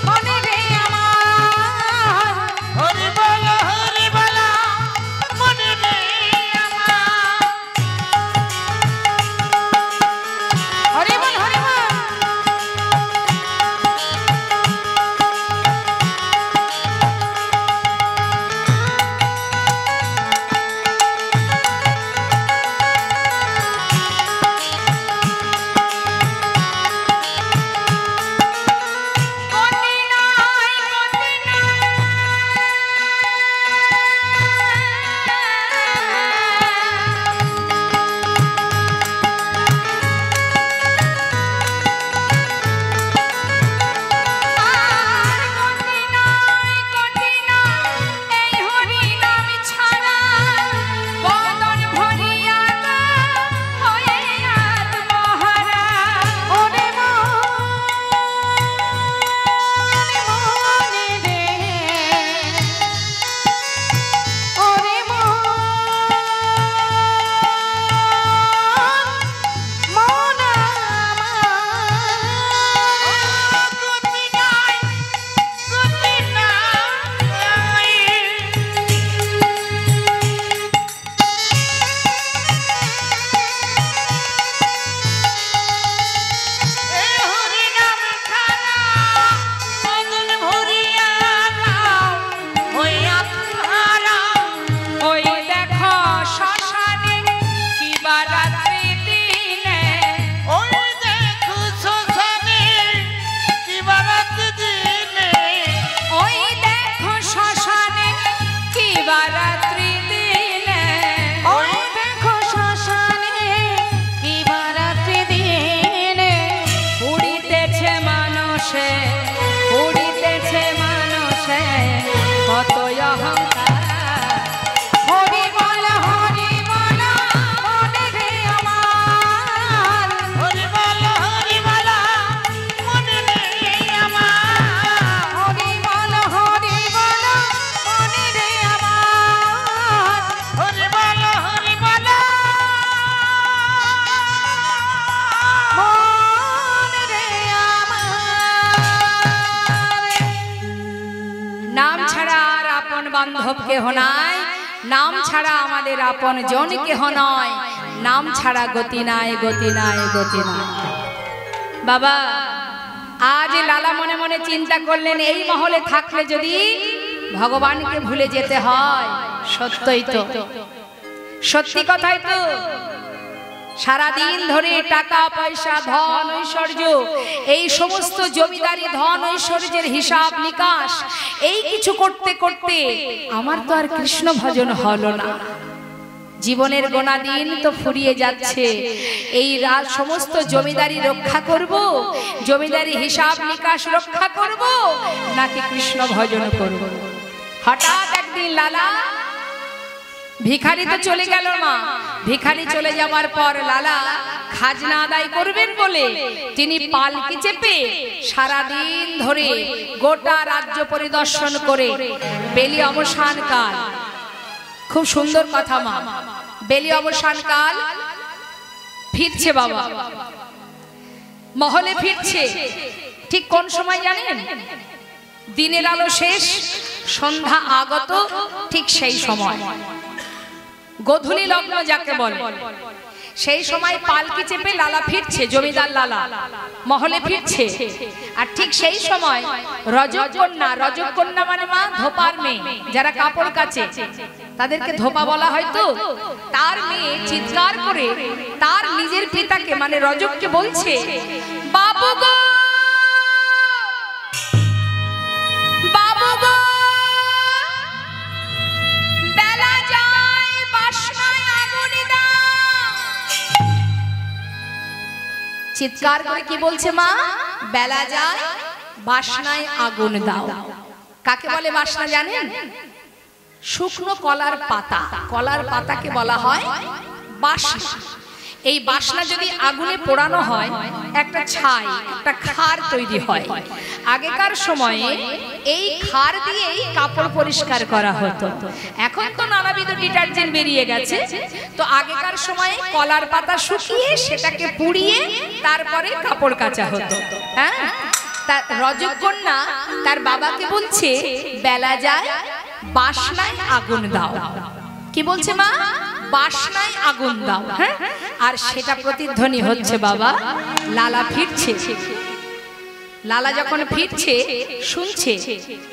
মনে রে আমার। হরি বল হরি বল মনে রে আমার। হরি বল হরি বল। বান্ধব কেহ নাই, নাম ছাড়া আমাদের আপন জন কেহ নয়, নাম ছাড়া গতি নাই গতি নাই গতি নাই। বাবা আজ লালা মনে মনে চিন্তা করলেন, এই মহলে থাকলে যদি ভগবানকে ভুলে যেতে হয়। সত্যই তো, সত্যি কথাই তো। সারাদিন ধরে টাকা পয়সা ধন ঐশ্বর্য, এই সমস্ত জমিদারি ধন ঐশ্বর্যের হিসাব নিকাশ, এই কিছু করতে করতে আমার তো আর কৃষ্ণ ভজন হলো না। জীবনের গোনা দিন তো ফুরিয়ে যাচ্ছে। এই সমস্ত জমিদারি রক্ষা করব, জমিদারি হিসাব নিকাশ রক্ষা করব, নাকি কৃষ্ণ ভজন করব? হঠাৎ একদিন লালা ভিখারি তো চলে গেল মা। ভিখারি চলে যাওয়ার পর লালা খাজনা আদায় করবেন বলে তিনি পালকি চেপে সারাদিন ধরে গোটা রাজ্য পরিদর্শন করে বেলি অবসান কাল, খুব সুন্দর কথা মা, বেলি অবসান কাল ফিরছে বাবা, মহলে ফিরছে। ঠিক কোন সময় জানেন? দিনের আলো শেষ, সন্ধ্যা আগত, ঠিক সেই সময় গোধূলি লগ্ন যাকে বলে, সেই সময় পালকি চেপে লালা ফিরছে, জমিদার লালা মহলে ফিরছে। আর ঠিক সেই সময় রজকন্যা, রজকন্যা মানে মা ধোপার মেয়ে, যারা কাপড় কাচে তাদেরকে ধোপা বলা হয়, তো তার মেয়ে চিৎকার করে তার নিজের পিতাকে মানে রজককে বলছে, বাবু গো, বাবু গো, বেলা যায়, বাসনায় আগুন দাও। চিৎকার করে কি বলছে মা? বেলা যায়, বাসনায় আগুন দাও। কাকে বলে বাসনা জানেন? শুকনো কলার পাতা, কলার পাতাকে বলা হয় বাসনা। এই বাসনা যদি আগুনে পোড়ানো হয় একটা ছাই, একটা খার তৈরি হয়। আগেকার সময়ে এই খার দিয়েই কাপড় পরিষ্কার করা হতো। এখন তো নানাবিধ ডিটারজেন্ট বেরিয়ে গেছে, তো আগেকার সময়ে কলার পাতা শুকিয়ে সেটাকে পুড়িয়ে তারপরে কাপড় কাচা হতো। হ্যাঁ, তার রজকন্যা তার বাবাকে বলছে, বেলা যায়, বাসনায় আগুন দাও। কি বলছে মা? বাসনায় আগুন দাও। হ্যাঁ, আর সেটা প্রতিধ্বনি হচ্ছে বাবা লালা ফিরছে। লালা যখন ফিরছে শুনছে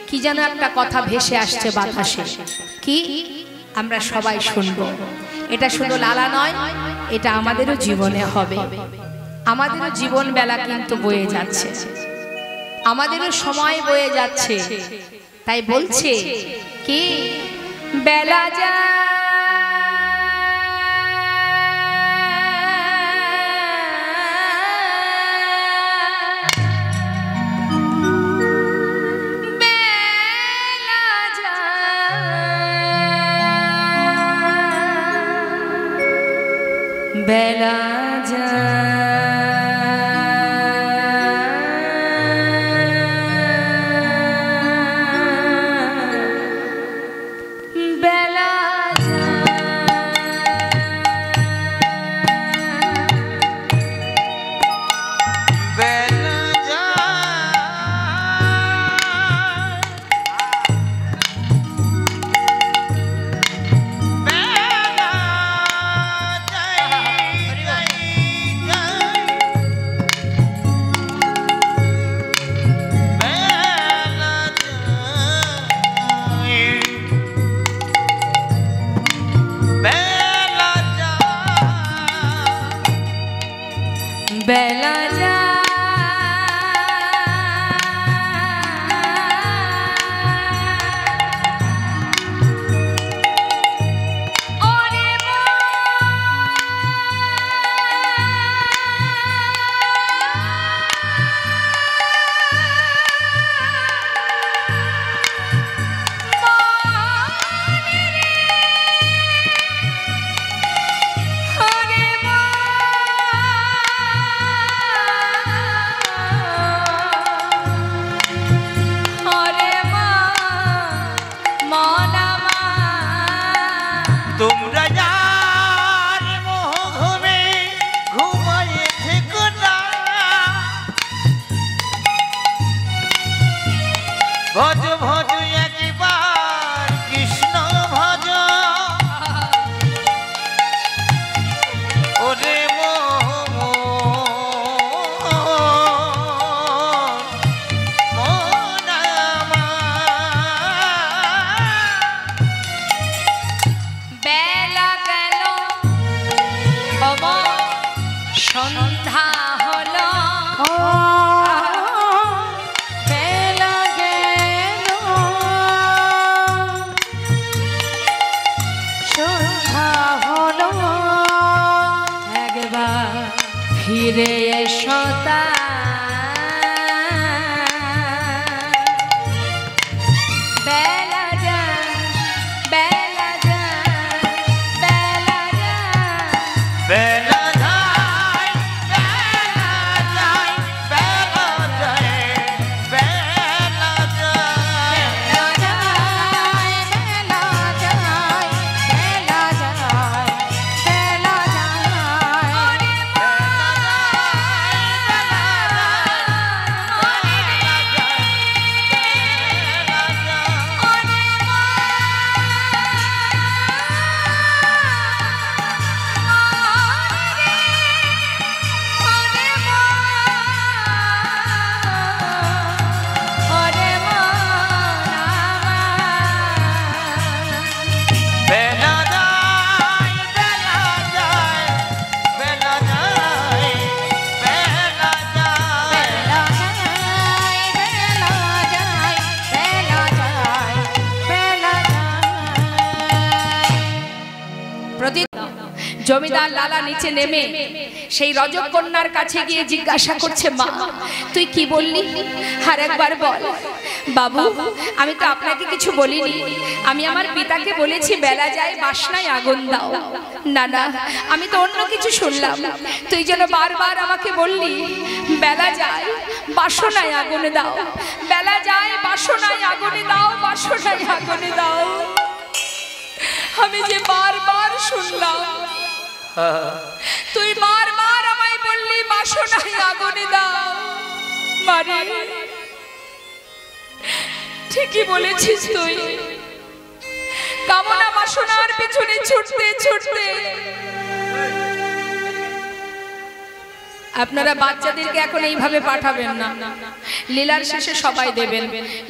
কি যেন একটা কথা ভেসে আসছে বাতাসে। কি? আমরা সবাই শুনবো। এটা শুধু লালা নয়, এটা আমাদেরও জীবনে হবে। আমাদেরও জীবন বেলা কিন্তু বয়ে যাচ্ছে, আমাদেরও সময় বয়ে যাচ্ছে। তাই বলছে কি, বেলা যায়, বেলা বেলা যায়, ভজ ভজ একবার কৃষ্ণ ভজ, ওরে বেলা গেল, সন্ধ্যা হলো, ফিরে এসো বেলা যায়, বেলা যায়, জমিদার লালা নিচে নেমে সেই রজকন্যার কাছে গিয়ে জিজ্ঞাসা করছে, মা তুই কি বললি, আর একবার বল। বাবু আমি তো আপনাকে কিছু বলিনি, আমি আমার পিতাকে বলেছি বেলা যায় বাসনায় আগুন দাও। না না, আমি তো অন্য কিছু শুনলাম। তুই যেন বারবার আমাকে বললি বেলা যায় বাসনায় আগুনে দাও, বেলা যায় বাসনায় আগুনে দাও, বাসনায় আগুনে দাও। আমি যে বারবার শুনলাম, তুই বারবার আমায় বললি বাসনায় আগুনে দাও। মারে ঠিকই বলেছিস তুই। কামনা বাসনার পিছনে ছুটতে ছুটতে আপনারা বাচ্চাদেরকে এখন এইভাবে পাঠাবেন না, লীলার শেষে সবাই দেবেন।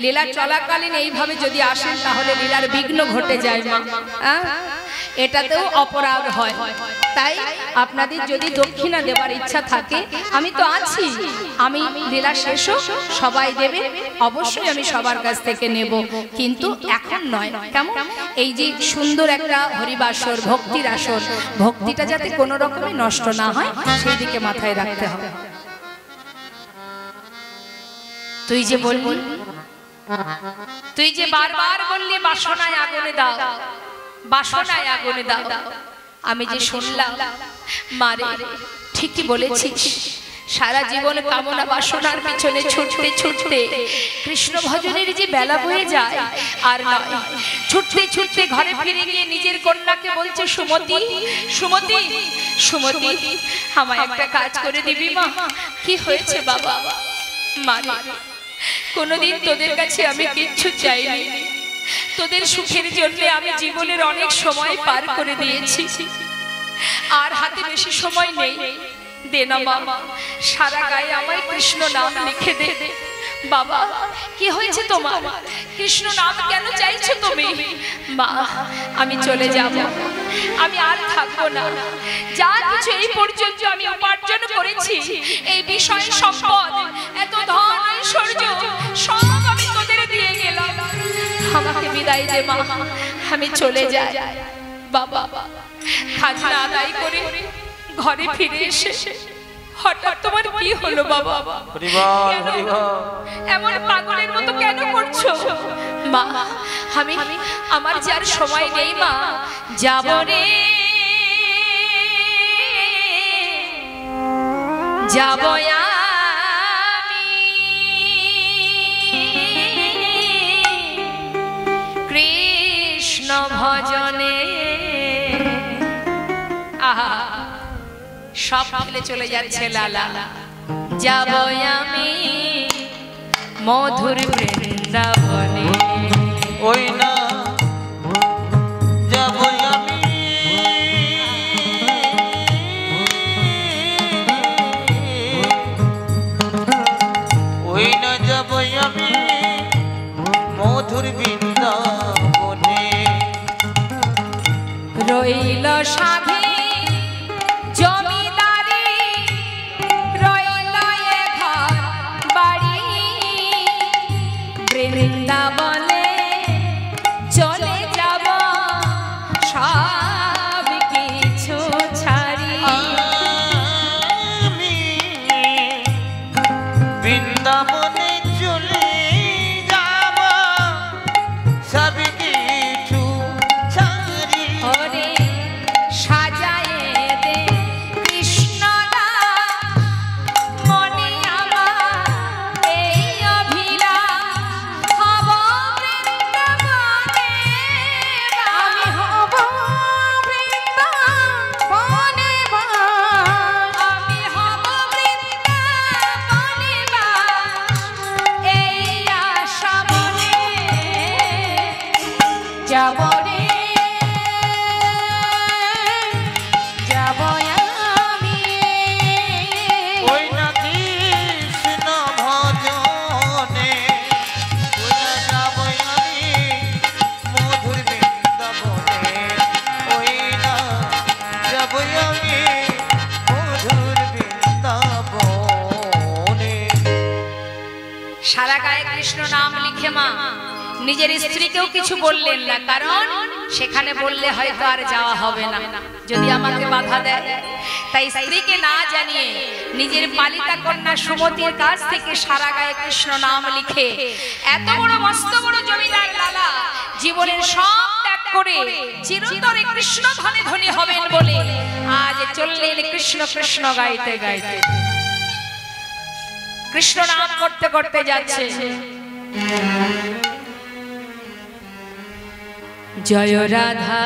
লীলা চলাকালীন এইভাবে যদি আসেন তাহলে লীলার বিঘ্ন ঘটে যায় মা, এটাতেও অপরাধ হয়। তাই আপনাদের যদি দক্ষিণা দেওয়ার ইচ্ছা থাকে, আমি তো আছি, আমি লীলা শেষও সবাই দেবে, অবশ্যই আমি সবার কাছ থেকে নেব, কিন্তু এখন নয়। কেমন? এই যে সুন্দর একটা হরিবাসর, ভক্তির আসর, ভক্তিটা যাতে কোনো রকমে নষ্ট না হয় সেই দিকে মাথায় রাখতে হবে। তুই যে বললি, তুই যে বারবার বললি বাসনায় আগুনে দাও, বাসনায় আগুনে দাও, আমি যে শুনলাম মারে ঠিকই বলেছিস। সারা জীবন কামনা বাসনার পিছনে ছুটতে ছুটতে কৃষ্ণ ভজনের যে বেলা বয়ে যায় আর নয়, ছুটতে ছুটতে ঘরে ফিরে গিয়ে নিজের কন্যাকে বলছে, সুমতি সুমতি সুমতি আমায় একটা কাজ করে দিবি মা। কি হয়েছে বাবা? মা কোনোদিন তোদের কাছে আমি কিচ্ছু চাইনি, তোদের সুখের জন্য আমি জীবনের অনেক সময় পার করে দিয়েছি, আর হাতে বেশি সময় নেই। দে না মা, সারা গায়ে আমায় কৃষ্ণ নাম লিখে দে। বাবা কি হয়েছে তোমার? কৃষ্ণ নাম কেন চাইছো তুমি? মা আমি চলে যাব, আমি আর থাকবো না। যা কিছু এই পর্যন্ত আমি উপার্জন করেছি, এই বিষয় সম্পদ, এত ধন ঐশ্বর্য সব আমি তোদের দিয়ে গেলাম। আমাকে বিদায় দে মা, আমি চলে যাই। বাবা খাজনা আদায় করে ঘরে ফিরে এসে হঠাৎ তোমার কি হলো বাবা? এমন পাগলের মতো কেন করছো? মা আমি আমার যার সময় নেই মা, যাব রে যাব আমি কৃষ্ণ ভজনে। আহা সব ফেলে চলে যাচ্ছে লালা, যাব আমি মধুর বৃন্দাবনে। ওই না যাব আমি ওই না যাব আমি মধুর বৃন্দাবনে। রইল সাধে জমিদারি, রইল এ ঘর বাড়ি, বৃন্দাবনে চলে যাব সব কিছু ছাড়ি। আমি বৃন্দাবনে চলে যাব সব কিছু ছাড়ি। ওরে সাজায়ে দে কৃষ্ণদা মনে আমার এই অভিলাষ, হব বৃন্দাবনে আমি হব বৃন্দাবনে বাস, আমি হব বৃন্দাবনে বাস, এই আশা মনে যাব রে যাব আমি। ওই না কৃষ্ণ ভজনে ওই না যাব আমি মধুর বৃন্দাবনে। ওই না যাব আমি মধুর বৃন্দাবনে। সারা গায়ে কৃষ্ণ নাম লিখে মা নিজের স্ত্রীকেও কিছু বললেন না, কারণ সেখানে বললে হয়তো আর যাওয়া হবে না, যদি আমাকে বাধা দেয়। তাই স্ত্রীকে না জানিয়ে নিজের পালিতা কন্যা সুমতির কাছ থেকে সারা গায়ে কৃষ্ণ নাম লিখে এত বড় মস্ত বড় জমিদার লালা জীবনের সব ত্যাগ করে চিরতরে কৃষ্ণ ধনে ধনী হবেন বলে আজ চললেন কৃষ্ণ কৃষ্ণ গাইতে গাইতে, কৃষ্ণ নাম করতে করতে যাচ্ছে। জয় রাধা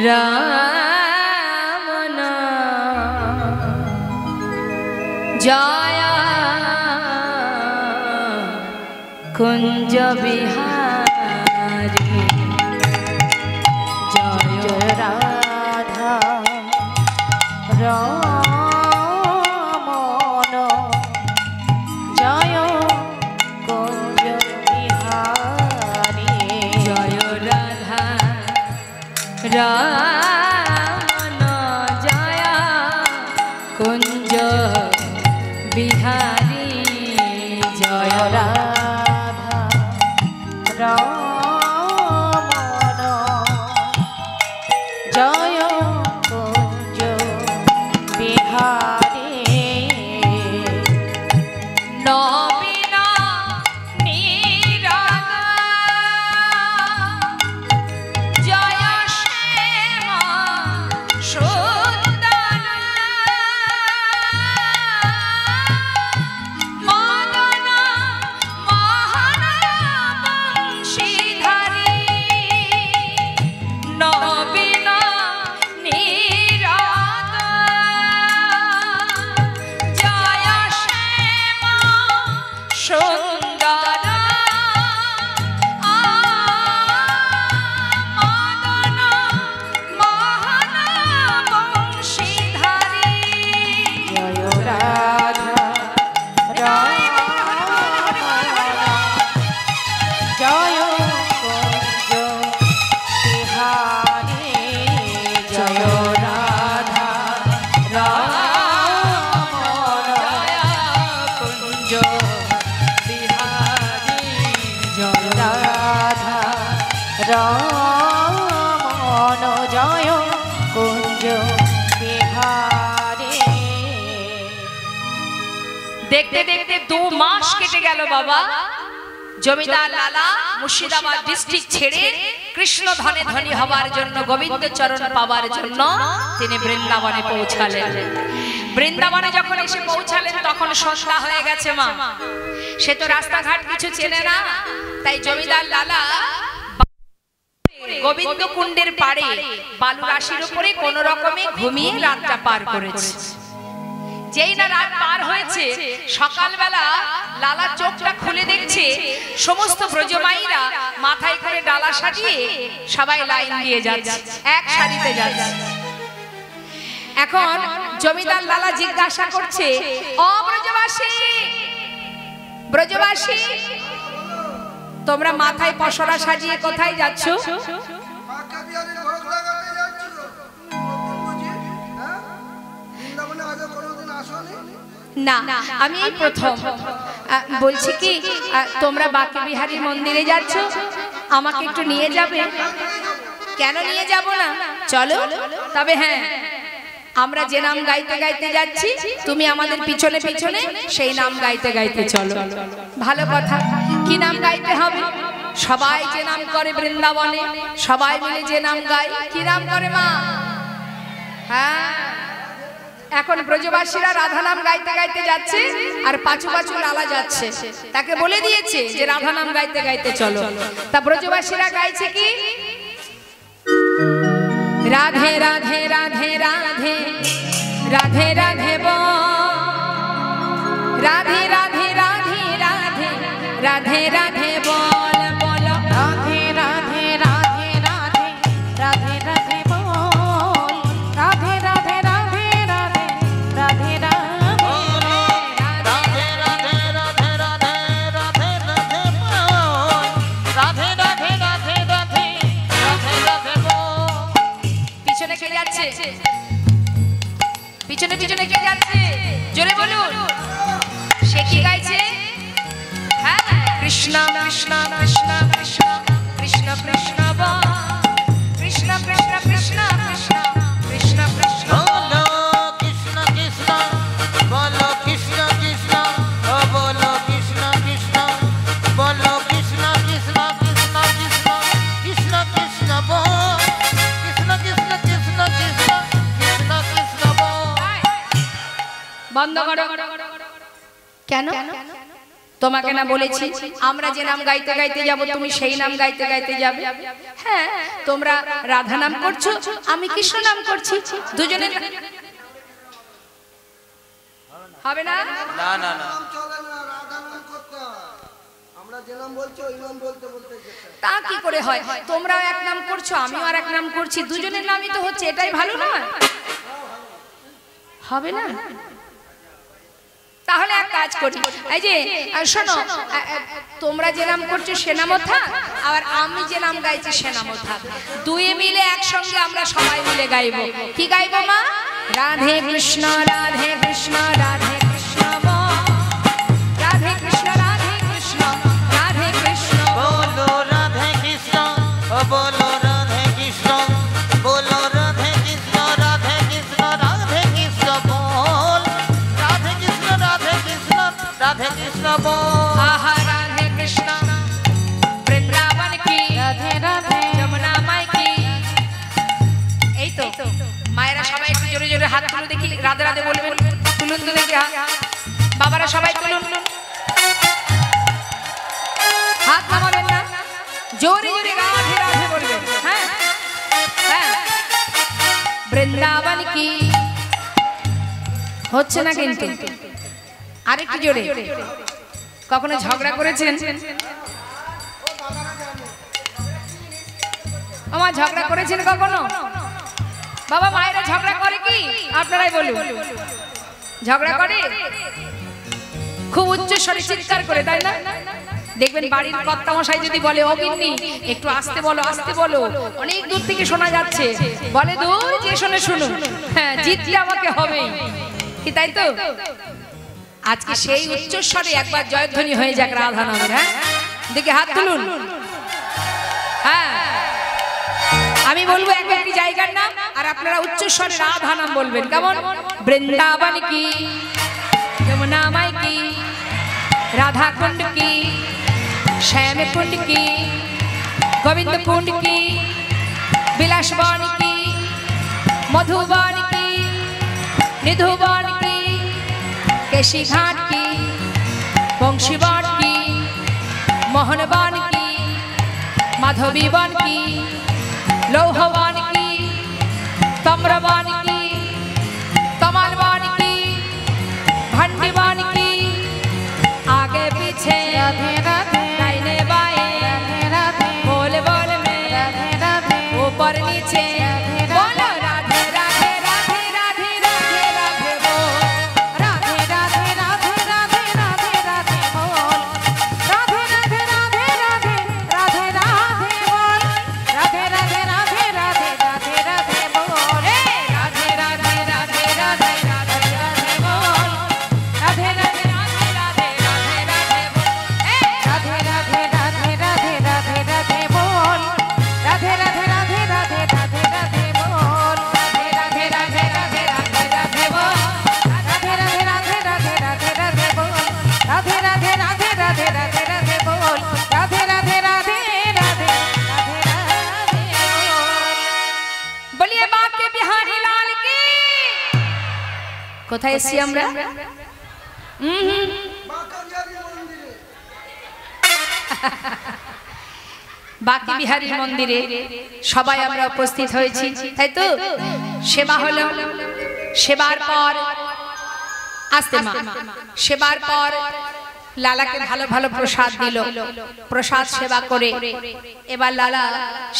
রাম জয় কুঞ্জ বিহারী, জয় রাধা রাম জয় কুঞ্জ বিহারী, জয় রাধা রাম জয় কুঞ্জ বিহারী, জয় রাধা রাম জয় কুঞ্জ বিহারী, নবীন নীরাগ জয় শ্যাম সুন্দর মদন মোহন বংশীধারী, নবীন নীরাগ জয় শ্যাম সুন্দর মদন মোহন বংশীধারী, জয় রাধা জয় কুঞ্জ বিহারী, জয় রাধা রাম জয় কুঞ্জ বিহারী, জয় রাধা রাম জয় কুঞ্জ বিহারী। দেখতে দেখতে 2 মাস কেটে গেল বাবা। জমিদার লালা মুর্শিদাবাদ ডিস্ট্রিক্ট ছেড়ে কৃষ্ণ ধনে ধনী হবার জন্য, গোবিন্দ চরণ পাওয়ার জন্য তিনি বৃন্দাবনে পৌঁছালেন। বৃন্দাবনে যখন এসে পৌঁছালেন তখন সন্ধ্যা হয়ে গেছে মা। সে তো রাস্তাঘাট কিছু চেনে না, তাই জমিদার লালা গোবিন্দ কুণ্ডের পাড়ে বালু রাশির উপরে কোন রকমে ঘুমিয়ে রাতটা পার করেছে। যেই না রাত পার হয়েছে, সকালবেলা লালা চোখটা খুলে দেখছে সমস্ত ব্রজমাইরা মাথায় করে ডালা সাজিয়ে সবাই লাইন দিয়ে যাচ্ছে, এক সারিতে যাচ্ছে। এখন জমিদার লালা জিজ্ঞাসা করছে, ও ব্রজবাসী, ব্রজবাসী তোমরা মাথায় পসরা সাজিয়ে কোথায় যাচ্ছ? না, আমি এই প্রথম। বলছি কি তোমরা বাঁকে বিহারী মন্দিরে যাচ্ছ, আমাকে একটু নিয়ে যাবে? কেন নিয়ে যাব না, চলো। তবে হ্যাঁ, আমরা যে নাম গাইতে গাইতে যাচ্ছি তুমি আমাদের পিছনে পিছনে সেই নাম গাইতে গাইতে চলো। ভালো কথা। কি নাম গাইতে হবে? সবাই যে নাম করে বৃন্দাবনে, সবাই মিলে যে নাম গায়, কি নাম করে মা? হ্যাঁ, এখন ব্রজবাসীরা রাধা নাম গাইতে গাইতে যাচ্ছে আর পাছু পাছু লালা যাচ্ছে। তাকে বলে দিয়েছে যে রাধা নাম গাইতে গাইতে চলো। তা ব্রজবাসীরা গাইছে কি? রাধে রাধে রাধে রাধে রাধে রাধে বল, রাধে রাধে রাধে রাধে রাধে রাধে বল, বলো রাধে রাধে রাধে রাধে রাধে রাধে বল, রাধে রাধে রাধে রাধে রাধে রাধে রাধে রাধে রাধে রাধে রাধে বল, রাধে রাধে রাধে রাধে রাধে রাধে বল। পিছনে কে যাচ্ছে? পিছনে পিছনে কে যাচ্ছে? জোরে বলুন। সে কি গাইছে? হ্যাঁ, কৃষ্ণ কৃষ্ণ কৃষ্ণ কৃষ্ণ কৃষ্ণ কৃষ্ণ বল কৃষ্ণ কৃষ্ণ কৃষ্ণ কৃষ্ণ কৃষ্ণ কৃষ্ণ বলো কৃষ্ণ কৃষ্ণ বলো কৃষ্ণ কৃষ্ণ ও বলো কৃষ্ণ কৃষ্ণ বলো কৃষ্ণ কৃষ্ণ কৃষ্ণ কৃষ্ণ কৃষ্ণ কৃষ্ণ বল কৃষ্ণ কৃষ্ণ কৃষ্ণ কৃষ্ণ কৃষ্ণ কৃষ্ণ বল। বন্ধ করো। কেন? তোমাকে না বলেছি আমরা যে নাম গাইতে গাইতে যাব তুমি সেই নাম গাইতে গাইতে যাবে? হ্যাঁ, তোমরা রাধা নাম করছো, আমি কৃষ্ণ নাম করছি, দুজনে হবে না? না না না, তা কি করে হয়? তোমরাও এক নাম করছো, আমিও আর এক নাম করছি, দুজনের নামই তো হচ্ছে, এটাই ভালো নয়? হবে না? তাহলে এক কাজ করি, এই যে শোনো, তোমরা যে নাম করছো সে নামও থাক, আর আমি যে নাম গাইছি সে নামও থাক, দুয়ে মিলে একসঙ্গে আমরা সবাই মিলে গাইবো। কি গাইবো মা? রাধে কৃষ্ণ রাধে কৃষ্ণ রাধে কৃষ্ণ বল রাধে কৃষ্ণ রাধে কৃষ্ণ রাধে কৃষ্ণ বলো রাধে কৃষ্ণ ও বলো রাধে কৃষ্ণ বলো রাধে কৃষ্ণ রাধে কৃষ্ণ রাধে কৃষ্ণ বল রাধে কৃষ্ণ রাধে কৃষ্ণ রাধে কৃষ্ণ বল। আহা রাধে কৃষ্ণ বৃন্দাবন কি রাধে রাধে যমুনা মাই কি। এই তো মায়েরা সবাই একটু জোরে জোরে হাত তুলে দেখি, রাধে রাধে বলবেন, তুলুন তো দেখি হাত। বাবারা সবাই তুলুন, হাত নামাবেন না, জোরে জোরে রাধে রাধে বলবেন। হ্যাঁ হ্যাঁ, বৃন্দাবন কি হচ্ছে না কিন্তু, আরেকটু জোরে। কখনো ঝগড়া করেছেন? আমার ঝগড়া করেছেন কখনো? বাবা মায়েরা ঝগড়া করে কি? আপনারাই বলুন। ঝগড়া করে? খুব উচ্চ স্বরে চিৎকার করে, তাই না? দেখবেন বাড়ির কর্তামশাই যদি বলে ও গিন্নি একটু আসতে বলো আসতে বলো, অনেক দূর থেকে শোনা যাচ্ছে, বলে দূর যে শোনে শুনুন, হ্যাঁ জিতলে আমাকে হবেই, কি তাই তো? আজকে সেই উচ্চস্বরে একবার জয়ধ্বনি হয়ে যাক রাধা নামের। হ্যাঁ দেখে হাত তুলুন। হ্যাঁ আমি বলবো এক একটি জায়গার নাম, আর আপনারা উচ্চস্বরে রাধা নাম বলবেন। কেমন? বৃন্দাবন কি যমুনা মাই কি রাধা কুণ্ড কি শ্যাম কুণ্ড কি গোবিন্দ কুণ্ড কি বিলাসবন কি মধুবন কি নিধুবন কি केशी घाट की बंशी बन की मोहन बन की माधवी बन की लौह बन की तम्र बन की कमल बन की भंडी बन की आगे पीछे दाहिने बाएं बोल बोल में ऊपर नीचे बोलो राधे राधे राधे राधे राधे राधे बोल राधे राधे राधे राधे राधे राधे बोल राधे राधे राधे राधे राधे राधे बोल राधे राधे राधे राधे राधे राधे बोल राधे राधे राधे राधे राधे राधे बोल राधे राधे राधे राधे राधे राधे बोल राधे राधे राधे राधे राधे राधे बोल राधे राधे राधे राधे राधे बोल राधे राधे राधे राधे राधे राधे बोल राधे राधे राधे राधे राधे राधे बोल राधे राधे राधे राधे राधे राधे बोल। बोलिए बाके बिहारी लाल की। কোথায় এসেছি আমরা? বাকি বিহারীর মন্দিরে সবাই আমরা উপস্থিত হয়েছি, তাই তো? সেবা হলো, সেবার পর আসতে মা সেবার পর লালাকে ভালো ভালো প্রসাদ দিল, প্রসাদ সেবা করে এবার লালা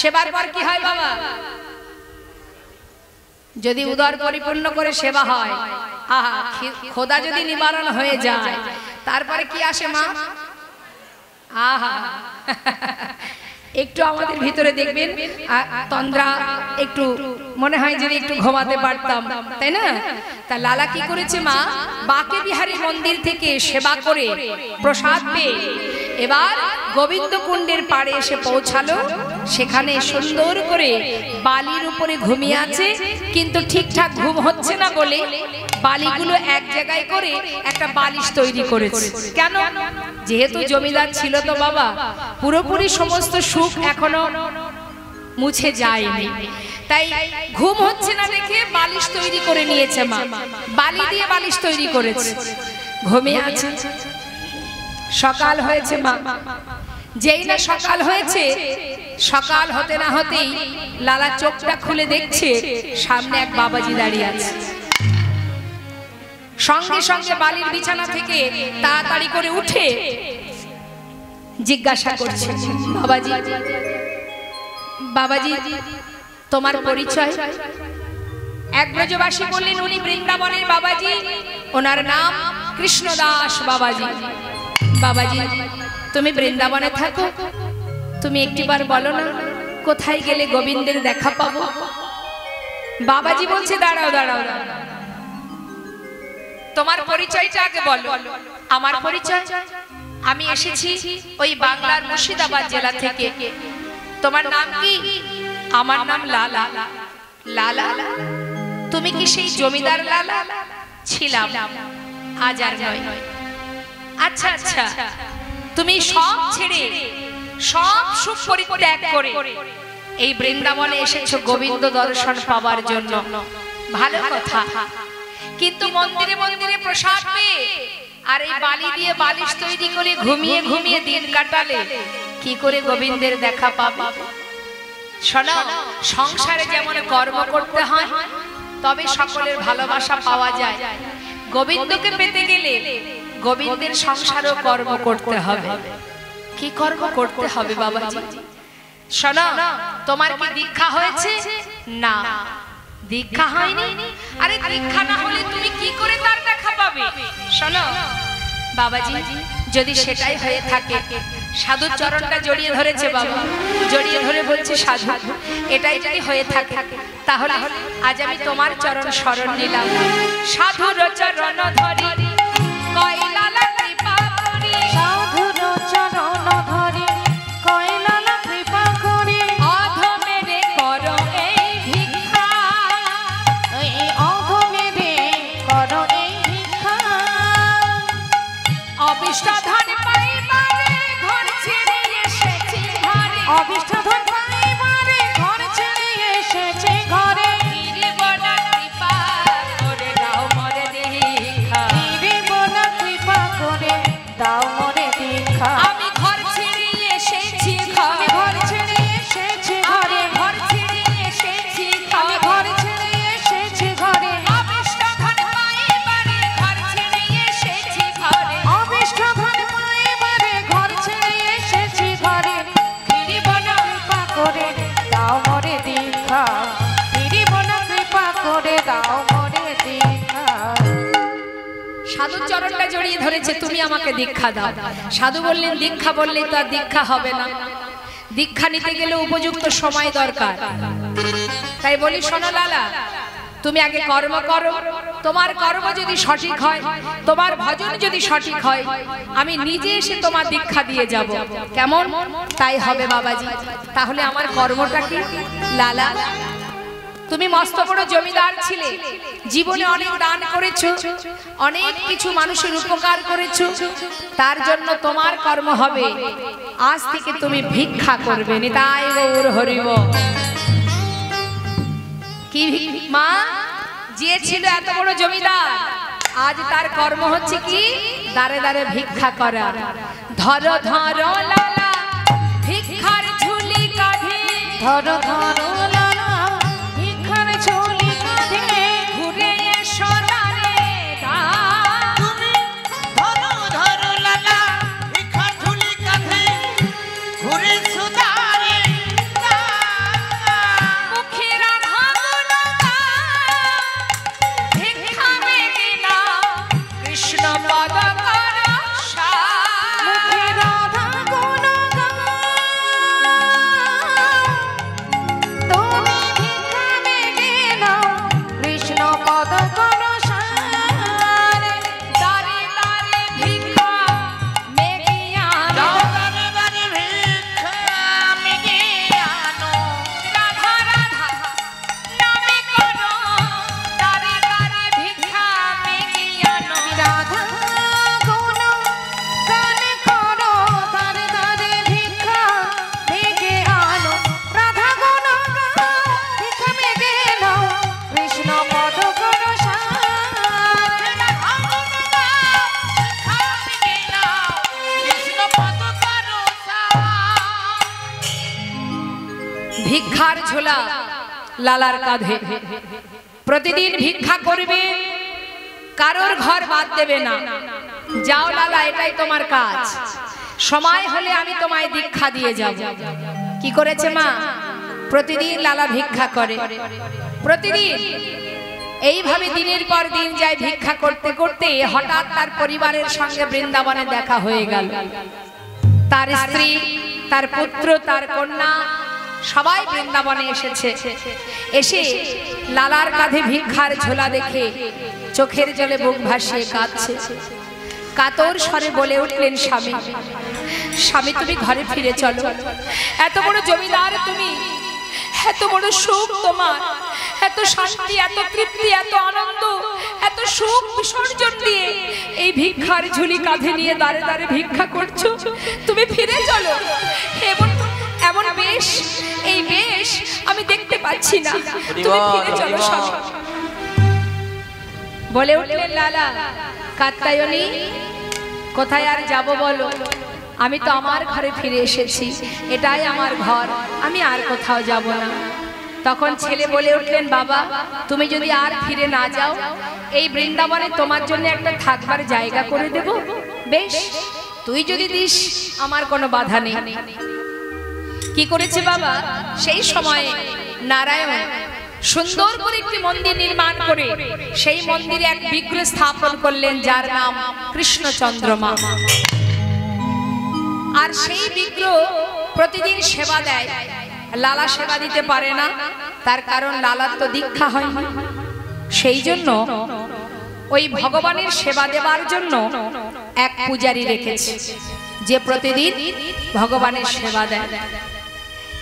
সেবার পর কি হয় বাবা? যদি উদর পরিপূর্ণ করে সেবা হয়, আহা খোদা যদি নিবারণ হয়ে যায়, তারপরে কি আসে মা? আহা একটু আমাদের ভিতরে দেখবেন তন্দ্রা, একটু মনে হয় যদি একটু ঘুমাতে পারতাম, তাই না? তা লালা কি করেছে মা? বাকে বিহারী মন্দির থেকে সেবা করে প্রসাদ পেয়ে এবার গোবিন্দ কুণ্ডের পাড়ে এসে পৌঁছালো। সেখানে সুন্দর করে বালির উপরে ঘুমিয়ে আছে, কিন্তু ঠিকঠাক ঘুম হচ্ছে না বলে বালিগুলো এক জায়গায় করে একটা বালিশ তৈরি করেছে। কেন? যেহেতু জমিদার ছিল তো বাবা, পুরোপুরি সমস্ত সুখ এখনো মুছে যায়নি, তাই ঘুম হচ্ছে না দেখে বালিশ তৈরি করে নিয়েছে মা, বালি দিয়ে বালিশ তৈরি করেছে, ঘুমিয়ে আছে। সকাল হয়েছে মা, যেই না সকাল হয়েছে, সকাল হতে না হতেই লালা চোখটা খুলে দেখছে সামনে এক বাবাজি দাঁড়িয়ে আছে। সঙ্গে সঙ্গে বালির বিছানা থেকে তাড়াতাড়ি করে উঠে জিজ্ঞাসা করছে, বাবাজি বাবাজি তোমার পরিচয়? এক ব্রজবাসী বললেন, উনি বৃন্দাবনের বাবাজি, ওনার নাম কৃষ্ণদাস বাবাজি। বাবাজি তুমি বৃন্দাবনে থাকো, তুমি একটিবার বলো না কোথায় গেলে গোবিন্দের দেখা পাবো? বাবাজি বলছে, দাঁড়াও দাঁড়াও, তোমার পরিচয়টা আগে বলো। আমার পরিচয়? আমি এসেছি ওই বাংলার মুর্শিদাবাদ জেলা থেকে। তোমার নাম কি? আমার নাম লালা। লালা? তুমি কি সেই জমিদার লালা? ছিলাম, আজ আর নয়। আচ্ছা আচ্ছা, তুমি সব ছেড়ে সব সুখ পরিত্যাগ করে এই বৃন্দাবনে এসেছো গোবিন্দ দর্শন পাওয়ার জন্য, ভালো কথা। কিন্তু মন্দিরে মন্দিরে প্রসাদ পেয়ে আর এই বালি দিয়ে বালিশ তৈরি করে ঘুমিয়ে ঘুমিয়ে দিন কাটালে কি করে গোবিন্দের দেখা পাবে? শোনো, সংসারে যেমন কর্ম করতে হয় তবে সকলের ভালোবাসা পাওয়া যায়, গোবিন্দকে পেতে গেলে গোবিন্দের সংসারও কর্ম করতে হবে। কি কর্ম করতে হবে বাবাজি? শোনো, তোমার কি দীক্ষা হয়েছে? না, দীক্ষা হয়নি। আরে দীক্ষা না হলে তুমি কি করে তার দেখা পাবে? শোনো বাবাজি, যদি সেটাই হয়ে থাকে, সাধুর চরণটা জড়িয়ে ধরেছে বাবা, জড়িয়ে ধরে বলছে, সাধু এটাই যদি হয়ে থাকে তাহলে আজ আমি তোমার চরণ শরণ নিলাম। সাধুর চরণ ধরি কয়লালা কৃপা করি, সাধুর চরণ ধরি কয়লালা কৃপা করি, অধমেরে করো এই ভিক্ষা, এই অধমেরে করো এই ভিক্ষা, অবিষ্ট ধন পাইবারে ঘর ছেড়ে এসেছি ঘরে, অবিষ্ট ধন পাইবারে ঘর ছেড়ে এসেছে ঘরে, গিরিবনা কৃপা করে দাও মরে দীক্ষা, গিরিবনা কৃপা করে দাও মোরে দীক্ষা, আমি ঘর ছেড়ে এসেছি আমি ঘর ছেড়ে এসেছি ঘরে, ঘর ছেড়ে এসেছি আমি ঘর ছেড়ে এসেছি ঘরে, অবিষ্ট ধন পাইবারে ঘর ছেড়ে এসেছি ঘরে, অবিষ্ট ধন পাইবারে ঘর ছেড়ে এসেছি ঘরে, গিরিবনা কৃপা করে দাও মোরে দীক্ষা, গিরিবনা কৃপা করে দাও মোরে দীক্ষা। সাধুর চরণটা জড়িয়ে ধরেছে, তুমি আমাকে দীক্ষা দাও। সাধু বললেন, দীক্ষা বললে তো আর দীক্ষা হবে না, দীক্ষা নিতে গেলে উপযুক্ত সময় দরকার। তাই বলি, শোনো লালা, তুমি আগে কর্ম করো, তোমার কর্ম যদি সঠিক হয়, তোমার ভজন যদি সঠিক হয়, আমি নিজে এসে তোমার দীক্ষা দিয়ে যাব। কেমন? তাই হবে বাবাজি। তাহলে আমার কর্মটা কি? লালা, তুমি মস্ত বড় জমিদার ছিলে, জীবনে অনেক দান করেছো, অনেক কিছু মানুষের উপকার করেছো, তার জন্য তোমার কর্ম হবে আজ থেকে তুমি ভিক্ষা করবে। নিতাই গৌর হরিব। কি মা, যে ছিল এত বড় জমিদার, আজ তার কর্ম হচ্ছে কি? দাঁড়ে দাঁড়ে ভিক্ষা করা। ধরো ধরো লালা ভিক্ষার ঝুলি কাঁধে, ধরো ধরো লালা ভিক্ষার ঝুলি কাঁধে, ঘুরে এসো দাঁড়ে তুমি ধরো ধরো লালা ভিক্ষার ঝুলি কাঁধে, ঘুরে সুদারে মুখে রাখা ভিক্ষা মেলে না, কৃষ্ণ পদ কর সার। মুখে রাধা গুণ তুমি ভিক্ষা মেলে নাও, কৃষ্ণ পদ করো সার। দাঁড়ে দাঁড়ে ভিক্ষা মেলিয়া দাও, দারে দারে ভিক্ষা মেলে নাও, ভিক্ষার ঝোলা লালার কাঁধে, প্রতিদিন ভিক্ষা করবে, কারোর ঘর বাদ দেবে না। যাও লালা, এটাই তোমার কাজ, সময় হলে আমি তোমায় দীক্ষা দিয়ে যাব। কি করেছে মা? প্রতিদিন লালা ভিক্ষা করে, প্রতিদিন এইভাবে দিনের পর দিন যায়। ভিক্ষা করতে করতে হঠাৎ তার পরিবারের সঙ্গে বৃন্দাবনে দেখা হয়ে গেল। তার স্ত্রী, তার পুত্র, তার কন্যা সবাই বৃন্দাবনে এসেছে। এসে লালার কাঁধে ভিক্ষার ঝোলা দেখে চোখের জলে বুক ভাসিয়ে কাঁদছে। কাতর স্বরে বলে উঠলেন, স্বামী, স্বামী তুমি ঘরে ফিরে চলো। এত বড় জমিদার তুমি, এত বড় সুখ তোমার, এত শান্তি, এত তৃপ্তি, এত আনন্দ, এত সুখ বিসর্জন দিয়ে এই ভিক্ষার ঝুলি কাঁধে নিয়ে দাঁড়ে দাঁড়ে ভিক্ষা করছো, তুমি ফিরে চলো। এমন এমন বেশ, এই বেশ আমি দেখতে পাচ্ছি না, তুমি ফিরে চলো স্বামী। বলে উঠলেন লালা, কাত্যায়নী কোথায় আর যাব বলো, আমি তো আমার ঘরে ফিরে এসেছি, এটাই আমার ঘর, আমি আর কোথাও যাব না। তখন ছেলে বলে উঠলেন, বাবা তুমি যদি আর ফিরে না যাও, এই বৃন্দাবনে তোমার জন্য একটা থাকবার জায়গা করে দেব। বেশ, তুই যদি দিস আমার কোনো বাধা নেই। কি করেছে বাবা? সেই সময়ে নারায়ণ সুন্দর করে একটি মন্দির নির্মাণ করে সেই মন্দিরে এক বিগ্রহ স্থাপন করলেন, যার নাম কৃষ্ণচন্দ্রমা। আর সেই বিগ্রহ প্রতিদিন সেবা দেয়। লালা সেবা দিতে পারে না, তার কারণ লালার তো দীক্ষা হয়নি। সেই জন্য ওই ভগবানের সেবা দেবার জন্য এক পূজারী রেখেছে, যে প্রতিদিন ভগবানের সেবা দেয়।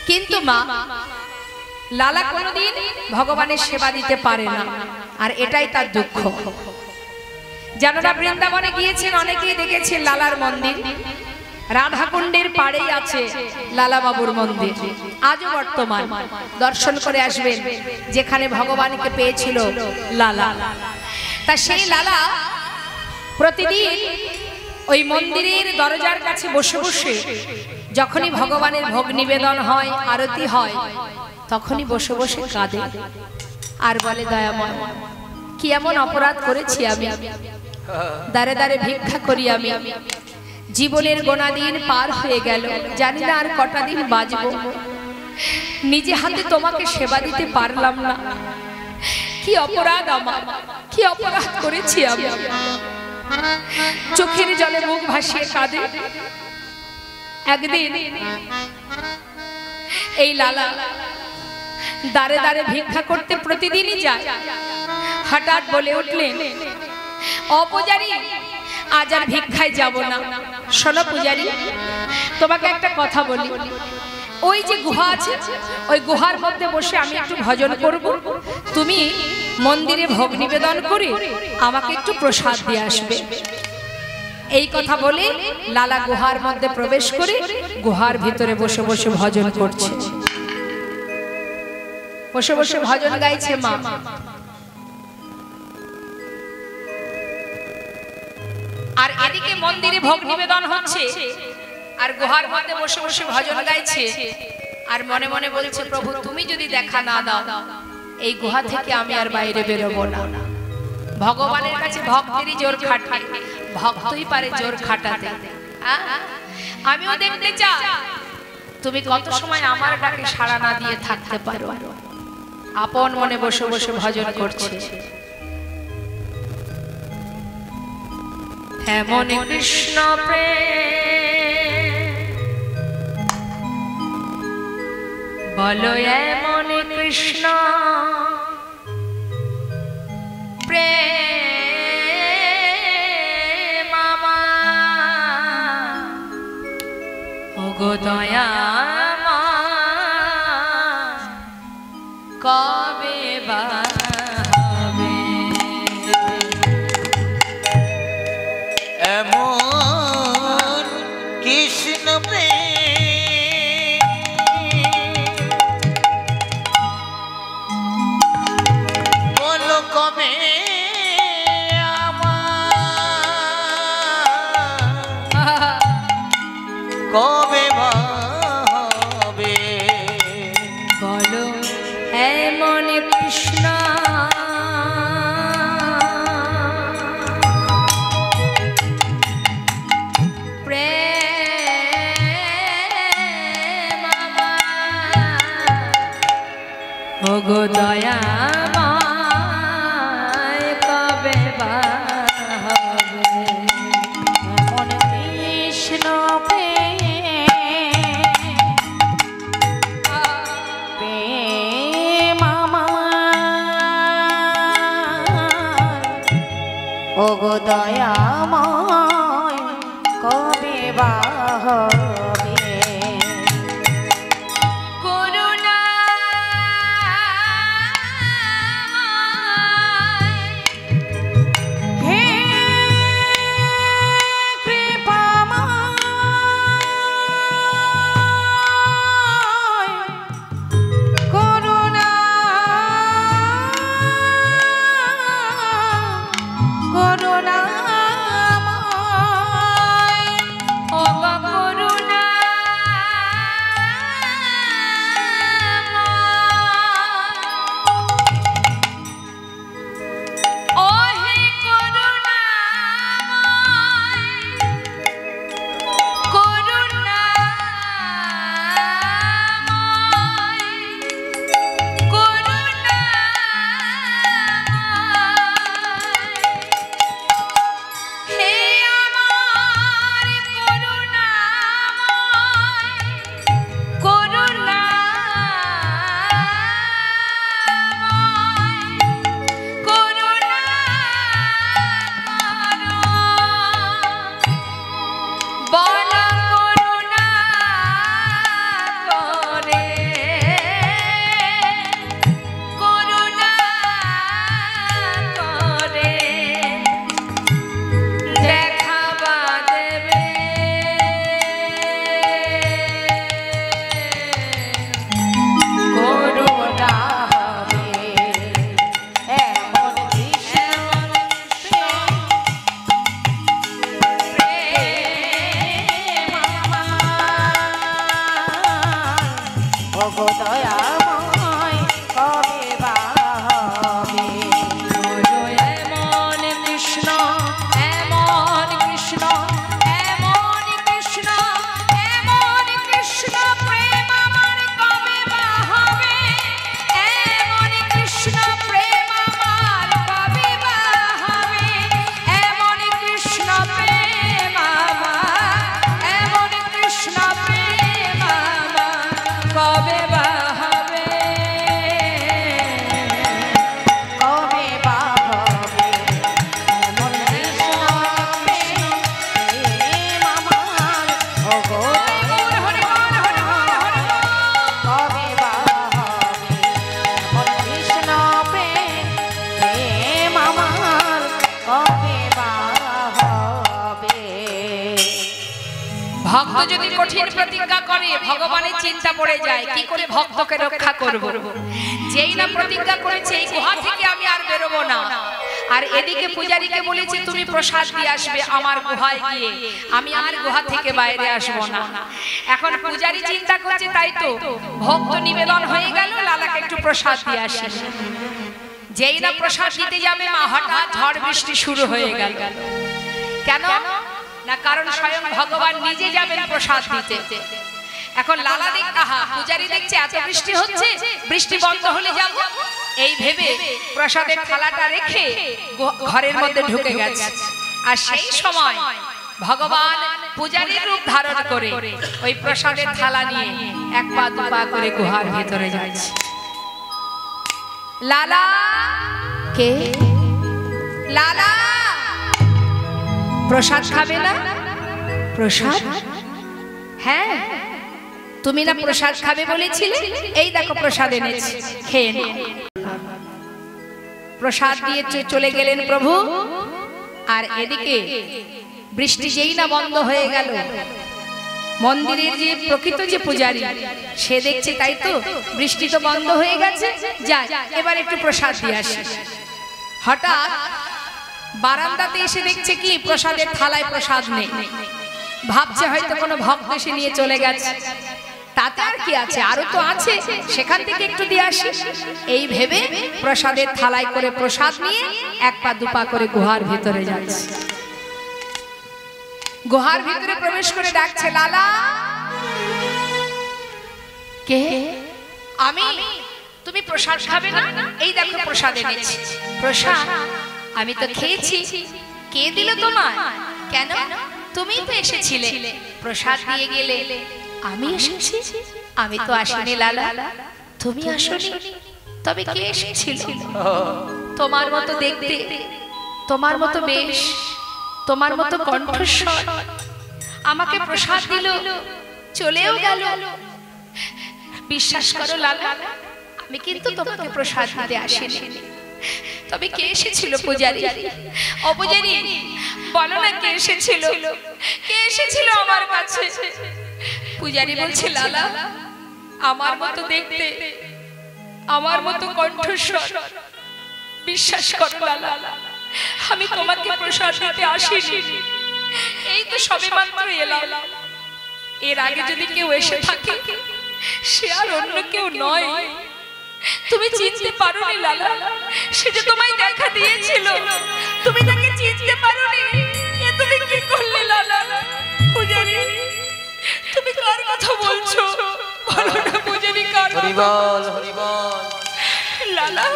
কিন্তু মা, লালা কোনোদিন ভগবানের সেবা দিতে পারে না, আর এটাই তার দুঃখ। যারা বৃন্দাবনে গিয়েছেন অনেকেই দেখেছেন লালার মন্দির, রাধাকুণ্ডের পাড়েই আছে লালা বাবুর মন্দির, আজও বর্তমান। দর্শন করে আসবেন, যেখানে ভগবানকে পেয়েছিল লালা। তা সেই লালা প্রতিদিন ওই মন্দিরের দরজার কাছে বসে বসে যখনই ভগবানের ভোগ নিবেদন হয়, আরতি হয়, তখনই বসে বসে কাঁদে আর বলে, দয়াময় কি এমন অপরাধ করেছি আমি, দাঁড়ে দাঁড়ে ভিক্ষা করি আমি, জীবনের গোনা দিন পার হয়ে গেল, জানি না আর কটা দিন বাঁচব, নিজে হাতে তোমাকে সেবা দিতে পারলাম না, কি অপরাধ আমার, কি অপরাধ করেছি আমি। চোখের জলে মুখ ভাসিয়ে কাঁদে। একদিন এই লালা দাঁড়ে দাঁড়ে ভিক্ষা করতে প্রতিদিনই যায়। হঠাৎ বলে উঠলেন, অপূজারী আজ আর ভিক্ষায় যাব না। শোনো পূজারী, তোমাকে একটা কথা বলি, ওই যে গুহা আছে, ওই গুহার মধ্যে বসে আমি একটু ভজন করব, তুমি মন্দিরে ভোগ নিবেদন করে আমাকে একটু প্রসাদ দিয়ে আসবে। এই কথা বলে লালা গুহার মধ্যে প্রবেশ করে গুহার ভিতরে বসে বসে ভজন করছে, বসে বসে ভজন গাইছে মা। আর এদিকে মন্দিরে ভোগ নিবেদন হচ্ছে, আর গুহার মধ্যে বসে বসে ভজন গাইছে, আর মনে মনে বলছে, প্রভু তুমি যদি দেখা না দাও, এই গুহা থেকে আমি আর বাইরে বেরোবো না। ভগবানের কাছে ভক্তেরই জোর খাটায়, ভক্তই পারে জোর খাটাতে। আমিও দেখতে চাই তুমি কত সময় আমার ডাকে সাড়া না দিয়ে থাকতে পারো। আপন মনে বসে বসে ভজন করছে। এমন কৃষ্ণ প্রেম বলো, এমন কৃষ্ণ প্রেম ওগো দয়া কবে বা হবে, এমন কৃষ্ণ প্রেম বলো কবে আমার, কবে বা হবে, বলো ভক্ত যদি কঠিন প্রতিজ্ঞা করে ভগবানের চিন্তা পড়ে যায়, কি করে ভক্তকে রক্ষা করব। যেই না প্রতিজ্ঞা করেছে এই গুহা থেকে আমি আর বেরোবো না, আর এদিকে পূজারীকে বলেছে তুমি প্রসাদ দিয়ে আসবে আমার গুহায় গিয়ে, আমি আর গুহা থেকে বাইরে আসবো না। এখন পূজারী চিন্তা করছে তাই তো ভক্ত নিবেদন হয়ে গেল, লালাকে একটু প্রসাদ দিয়ে আসি। যেই না প্রসাদ দিতে যাবে মা হঠাৎ ঝড় বৃষ্টি শুরু হয়ে গেল। কেন না, কারণ স্বয়ং ভগবান নিজে যাবেন প্রসাদ দিতে। এখন লালা দেখতে পূজারী দেখছে এত বৃষ্টি হচ্ছে, বৃষ্টি বন্ধ হলে যাব, এই ভেবে প্রসাদের থালাটা রেখে ঘরের মধ্যে ঢুকে গেছে। আর সেই সময় ভগবান পূজারীর রূপ ধারণ করে ওই প্রসাদের থালা নিয়ে এক পা দু পা করে গুহার ভেতরে যাচ্ছে। লালা কে? লালা প্রসাদ খাবে না? প্রসাদ? হ্যাঁ, তুমি না প্রসাদ খাবে বলেছিলে, এই দেখো প্রসাদ এনেছি, খেয়ে নাও। প্রসাদ দিয়ে চলে গেলেন প্রভু। আর এদিকে বৃষ্টি যেই না বন্ধ হয়ে গেল, মন্দিরের যে প্রকৃত যে পূজারী সে দেখছে তাই তো বৃষ্টি তো বন্ধ হয়ে গেছে, যাই এবার একটু প্রসাদ দিয়ে আসি। হঠাৎ বারান্দাতে এসে দেখছে কি প্রসাদের থালায় প্রসাদ নেই। ভাবছে হয়তো কোনো ভক্ত এসে নিয়ে চলে গেছে, তাতে আর কি আছে, আরো তো আছে, সেখান থেকে একটু দিয়ে আসি। এই ভেবে প্রসাদের থালায় করে প্রসাদ নিয়ে এক পা দু পা করে গুহার ভিতরে যাচ্ছে। গুহার ভিতরে প্রবেশ করে ডাকছে, লালা কে? আমি। তুমি প্রসাদ খাবে না? এই দেখো প্রসাদ এনেছি। প্রসাদ? আমি তো খেয়েছি। কে দিল তোমার? কেন? তুমি তো এসেছিলে, প্রসাদ দিয়ে গেলে। আমি এসেছি? আমি তো আসিনি লালা, তুমি আসনি। তবে কে এসেছিল? তোমার মতো দেখতে, তোমার মতো বেশ, তোমার মতো কণ্ঠস্বর, আমাকে প্রসাদ দিল, চলেও গেল। বিশ্বাস করো লালা, আমি কিন্তু তোমাকে প্রসাদ দিতে আসিনি। তবে কে এসেছিল? পূজারী। অপূজারী বলো না কে এসেছিল? কে এসেছিল আমার কাছে? পূজারী বলছে, লালা আমার মতো দেখতে, আমার মতো কণ্ঠস্বর, বিশ্বাস করো লালা, আমি তোমাকে প্রসাদ দিতে আসিনি। এই তো সবে মাত্র এলাম। এর আগে যদি কেউ এসে থাকে সে আর অন্য কেউ নয়। তুমি চিনতে পারোনি লালা, সে যে তোমায় দেখা দিয়েছিল, তুমি তাকে চিনতে পারোনি। এ তুমি কি করলে লালা? পূজারী তুমি কার কথা বলছো? বলো না পূজারী, কার? হরি বল, হরি বল। লালা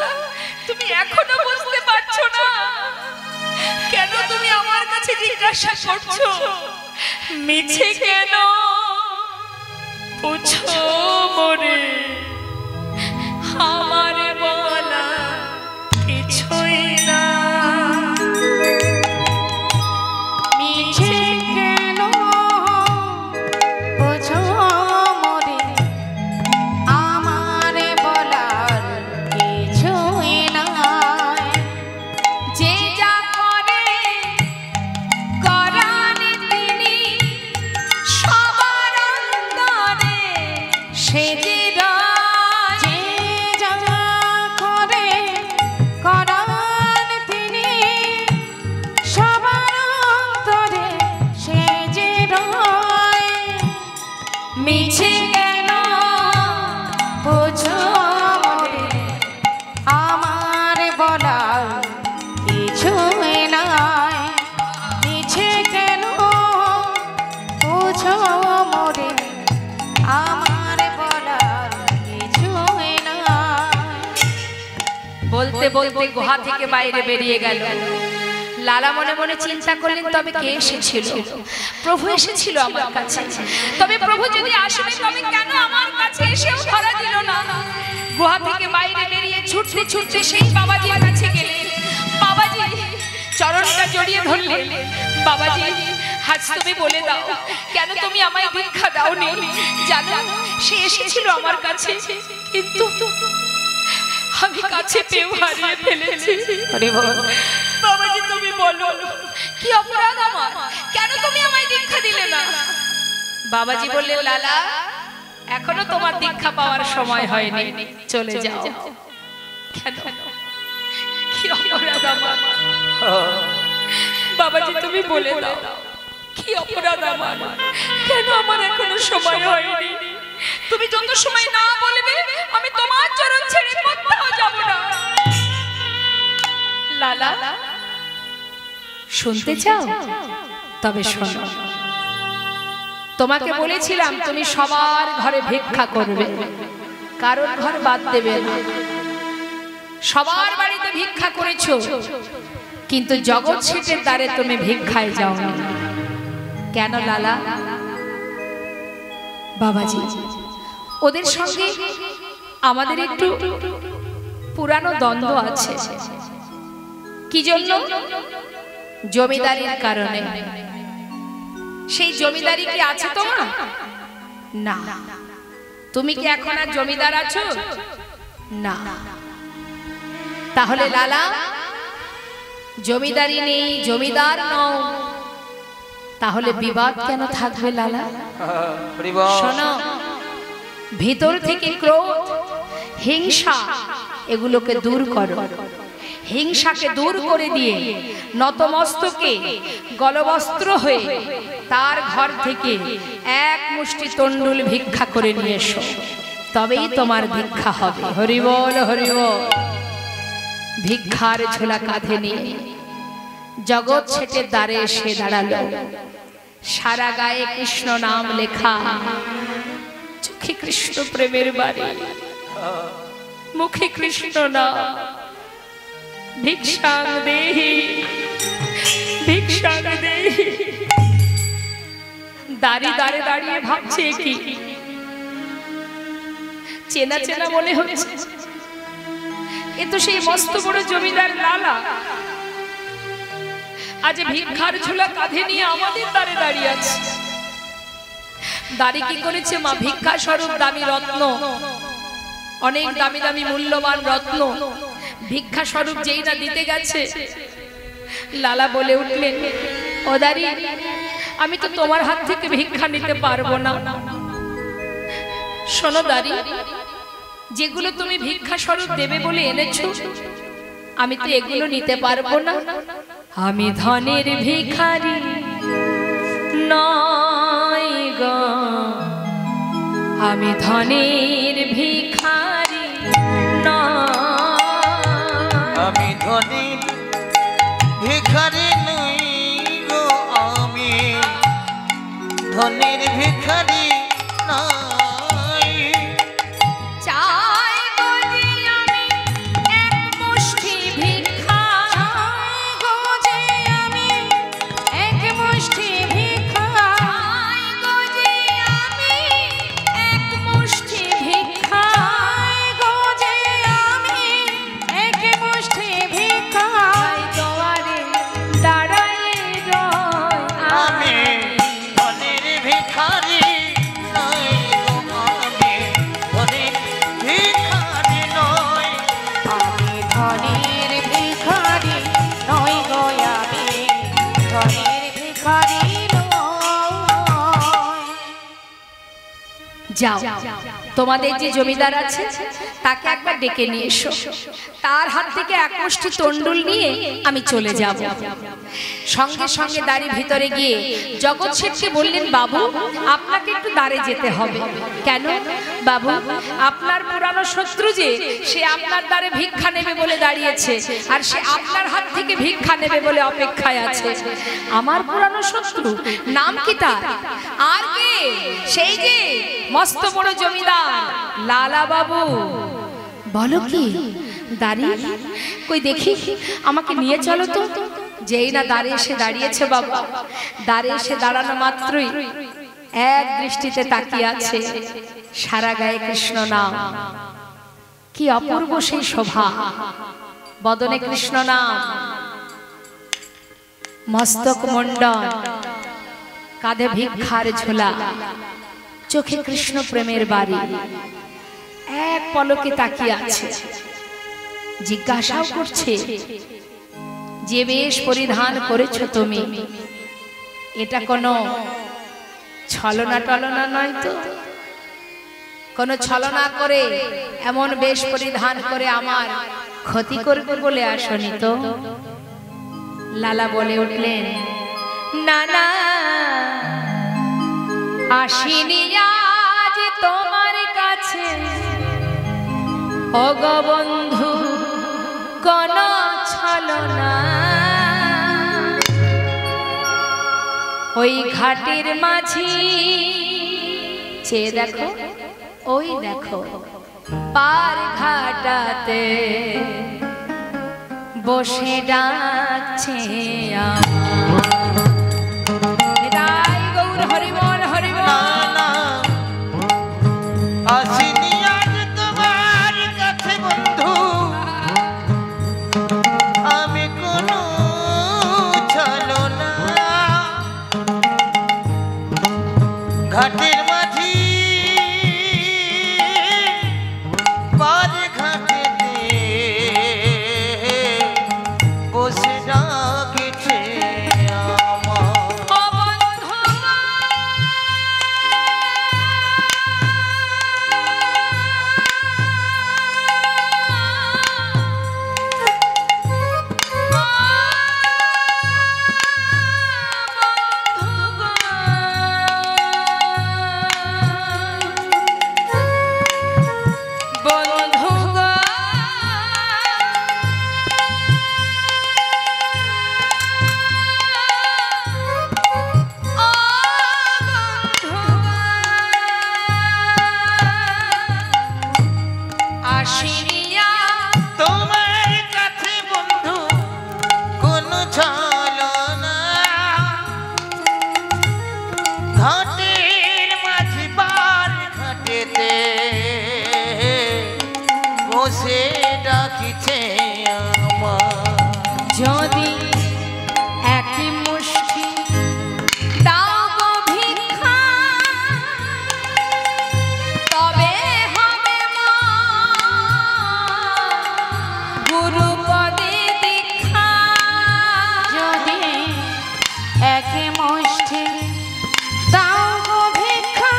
তুমি এখনো বুঝতে পারছো না? কেন তুমি আমার কাছে জিজ্ঞাসা করছো? মিছে কেন পুছো মরে? আমার বলা কিছুই না। মিছে কেন বুঝো মরে? আমার বলার কিছুই নাই। যে যা করে করান তিনি সবার অন্তরে, সে যে যে যা করে করান তিনি সবার অন্তরে, সে যে রয়। মিছে কেন বুঝো মরে? আমার বলার কিছুই নাই। মিছে কেন বুঝো মরে? আমার বলার কিছুই নাই। বলতে বলতে গুহা থেকে বাইরে বেরিয়ে গেল। লালা মনে মনে চিন্তা করলেন, তবে কে এসেছিল? প্রভু এসেছিল আমার কাছে। তবে প্রভু যদি আসেন তবে কেন আমার কাছে এসেও ধরা দিল না? গুহা থেকে বাইরে বেরিয়ে ছুটতে ছুটতে সেই বাবাজির কাছে গেলেন। বাবাজি চরণটা জড়িয়ে ধরলেন। বাবাজি আজ তুমি বলে দাও, কেন তুমি আমায় ভিক্ষা দাওনি? জানো সে এসেছিল আমার কাছে, কিন্তু আমি কাছে পেয়েও হারিয়ে ফেলেছি। হরি বল। বাবাজি তুমি বলো কি অপরাধ আমার? কেন তুমি আমায় দীক্ষা দিলে না? বাবাজি বললেন লালা এখনো তোমার দীক্ষা পাওয়ার সময় হয়নি, চলে যাও। কেন? কি অপরাধ আমার? বাবাজি তুমি বলে দাও কি অপরাধ আমার? কেন আমার এখনো সময় হয়নি? তুমি যত সময় না বলবে আমি তোমার চরণ ছেড়ে কোথাও যাব না। লালা শুনতে চাও? তবে শোনো, তোমাকে বলেছিলাম তুমি সবার ঘরে ভিক্ষা করবে, কারোর ঘর বাদ দেবে না। সবার বাড়িতে ভিক্ষা করেছো, কিন্তু জগৎ শেঠের দ্বারে তুমি ভিক্ষায় যাও না কেন লালা? বাবাজি ওদের সঙ্গে আমাদের একটু পুরানো দ্বন্দ্ব আছে। কি জন্য? জমিদারির কারণে। সেই জমিদারি কি আছে তোমার? না। তুমি কি এখন আর জমিদার আছো? না। তাহলে লালা জমিদারি নেই, জমিদার নও, তাহলে বিবাদ কেন থাকবে লালা? শোনো, ভিতর থেকে ক্রোধ, হিংসা এগুলোকে দূর করো। হিংসাকে দূর করে দিয়ে নতমস্তকে গলবস্ত্র হয়ে তার ঘর থেকে এক মুষ্টি তণ্ডুল ভিক্ষা করে নিয়ে এসো, তবেই তোমার দীক্ষা হবে। হরি বল হরি বল। ভিক্ষার ঝোলা কাঁধে নিয়ে জগৎ শেঠের দ্বারে এসে দাঁড়ালো। সারা গায়ে কৃষ্ণ নাম লেখা, চোখে কৃষ্ণ প্রেমের বাড়ি, মুখে কৃষ্ণ নাম। ভিক্ষাং দেহি ভিক্ষাং দেহি। দাঁড়িয়ে দাঁড়িয়ে দাঁড়িয়ে ভাবছে কি চেনা চেনা মনে হচ্ছে। এ তো সেই মস্ত বড় জমিদার লালা, আজ ভিক্ষার ঝোলা কাঁধে নিয়ে আমাদের দ্বারে দাঁড়িয়ে আছে। দাঁড়ি কি করেছে মা? ভিক্ষা স্বরূপ দামি রত্ন, অনেক দামি দামি মূল্যবান রত্ন ভিক্ষা স্বরূপ যেই না দিতে গেছে, লালা বলে উঠলেন ও দাঁড়ি, আমি তো তোমার হাত থেকে ভিক্ষা নিতে পারবো না। শোনো দাঁড়ি, যেগুলো তুমি ভিক্ষা স্বরূপ দেবে বলে এনেছো আমি তো এগুলো নিতে পারবো না। আমি ধনের ভিখারি নই গো, আমি ধনের ভিখারি নই, আমি ধনের ভিখারি নই গো, আমি ধনের ভিখারি নই। চাই গো যে আমি এক মুষ্টি ভিক্ষা, চাই গো যে আমি এক মুষ্টি ভিক্ষা, চাই গো যে আমি এক মুষ্টি ভিক্ষা, চাই গো যে আমি এক মুষ্টি ভিক্ষা, দুয়ারে দাঁড়াই রই আমি ধনের ভিখারি নই গো, আমি ধনের ভিখারি নই। আমি ধনের ভিখারি নই গো, আমি ধনের ভিখারি নই। যাও, তোমাদের যে জমিদার আছে তাকে একবার ডেকে নিয়ে এসো, তার হাত থেকে এক মুষ্টি তণ্ডুল নিয়ে আমি চলে যাব। সঙ্গে সঙ্গে দাঁড়ি ভিতরে গিয়ে জগৎ শেঠকে বললেন বাবু আপনাকে একটু দাঁড়ে যেতে হবে। কেন বাবু? আপনার পুরানো শত্রু যে সে আপনার দ্বারে ভিক্ষা নেবে বলে দাঁড়িয়েছে, আর সে আপনার হাত থেকে ভিক্ষা নেবে বলে অপেক্ষায় আছে। আমার পুরানো শত্রু নাম কি তার? আর কে? সেই যে মস্ত বড় জমিদার লালা বাবু। বলো কি? দাঁড়িয়ে কই দেখি, আমাকে নিয়ে চলো তো। যেই না দাঁড়ে এসে দাঁড়িয়েছে বাবা, দাঁড়ে এসে দাঁড়ানো মাত্রই এক দৃষ্টিতে তাকিয়ে আছে, সারা গায়ে কৃষ্ণ নাম। কি অপূর্ব সেই শোভা, বদনে কৃষ্ণ নাম, মস্তক মণ্ডল, কাঁধে ভিক্ষার ঝোলা, চোখে কৃষ্ণ প্রেমের বাড়ি। এক পলকে তাকিয়ে আছে, জিজ্ঞাসাও করছে যে বেশ পরিধান করেছো তুমি, এটা কোনো ছলনা টলনা নয় তো? কোন ছলনা করে এমন বেশ পরিধান করে আমার ক্ষতি করবে বলে আসনি তো? লালা বলে উঠলেন, না না, আসিনি আজ তোমার কাছে ওগো বন্ধু কোন ছলনা। ওই ঘাটের মাঝি চেয়ে দেখো, ওই দেখো পার ঘাটাতে বসে ডাকছে আমার। গৌর হরিবল হরিবল। আসিনি আজ তোমার কাছে বন্ধু আমি কোনো ছলনা। ঘাটের মাঝি পার ঘাটেতে বসে ডাকছে যদি একই মুষ্টি দাও গো ভিক্ষা তবে হবে মা গুরু পদে দীক্ষা। যদি একই মুষ্টি দাও গো ভিক্ষা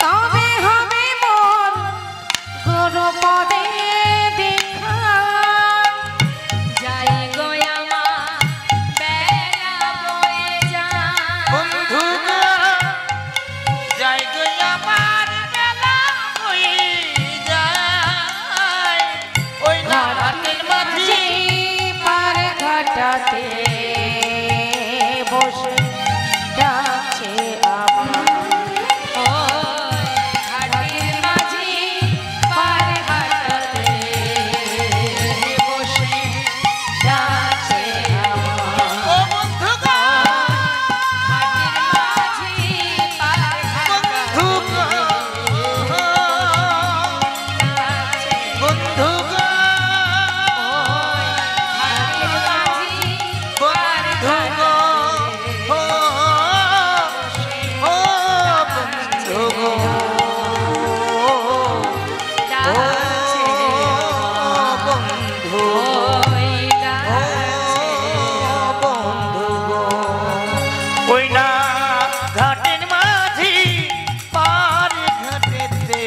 তবে হবে মোর গুরু পদে দীক্ষা। যাই গো আমার বেলা বয়ে যায়, বন্ধু গো যাই গো আমার বেলা হয়ে যায়। ওই না ঘাটের মাঝি পার ঘাটাতে বসে ডাকছে আমার। ঘাটের মাঝি পার ঘাটাতে বসে ডাকছে আমার। ও বন্ধু গো ঘাটের মাঝি পার বন্ধু গো বন্ধু গো ঘাটের মাঝি পার বন্ধু গো ও বন্ধু গো ডাকছে বন্ধু ওই ডাকছে বন্ধু গো ওই না ঘাটের মাঝি পার ঘাটেতে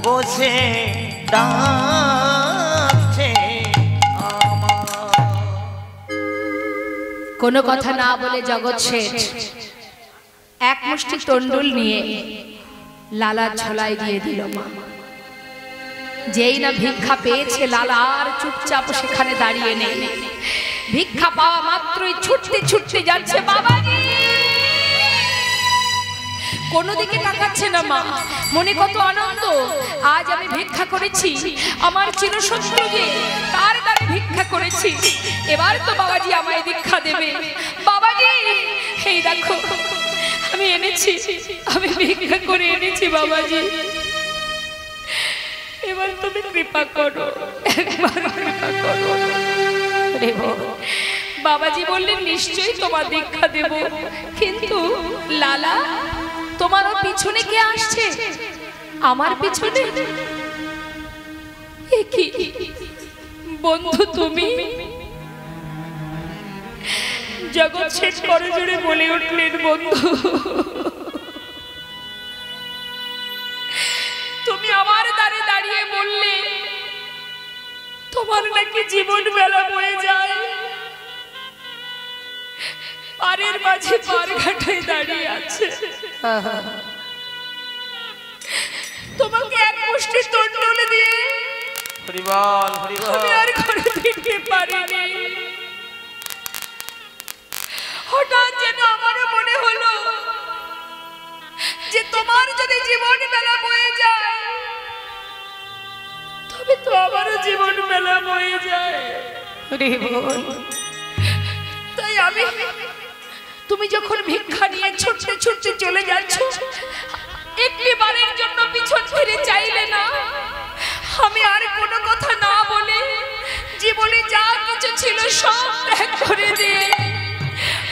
বসে ডাকছে আমার। কোনো কথা না বলে জগৎ শেঠ এক মুষ্টি তন্ডুল নিয়ে লালার ঝোলায় দিয়ে দিল মা। যেই না ভিক্ষা পেয়েছে লালা আর চুপচাপ সেখানে দাঁড়িয়ে নেই। ভিক্ষা পাওয়া মাত্রই ছুটতে ছুটতে যাচ্ছে বাবাজি। কোনো দিকে তাকাচ্ছে না মা, মনে কত আনন্দ। আজ আমি ভিক্ষা করেছি, আমার চিরশত্রু যে তার দ্বারা ভিক্ষা করেছি, এবার তো বাবাজি আমায় দীক্ষা দেবে। বাবাজি এই দেখো আমি এনেছি, আমি ভিক্ষা করে এনেছি বাবাজি, এবার তুমি কৃপা করো, একবার কৃপা করো। বাবাজি বললেন নিশ্চয়ই তোমার দীক্ষা দেব, কিন্তু লালা তোমারও পিছনে কে আসছে? আমার পিছনে? এ কি বন্ধু তুমি? জগৎ শেষ করে জুড়ে বলে উঠলেন বন্ধু তুমি আমার দ্বারে দাঁড়িয়ে বললে তোমার নাকি জীবন বেলা বয়ে যায়, পারের মাঝে পার ঘাটায় দাঁড়িয়ে আছে, তোমাকে এক মুষ্টি তন্ডলে দিয়ে আমি আর ঘরে ফিরতে পারিনি। হঠাৎ যেন আমারও মনে হলো যে তোমার যদি জীবন বেলা বয়ে যায় তবে তো আমারও জীবন বেলা বয়ে যায়। তাই আমি তুমি যখন ভিক্ষা নিয়ে ছুটতে ছুটতে চলে যাচ্ছ, একটি বারের জন্য পিছন ফিরে চাইলে না। আমি আর কোনো কথা না বলে জীবনে যা কিছু ছিল সব ত্যাগ করে দিয়ে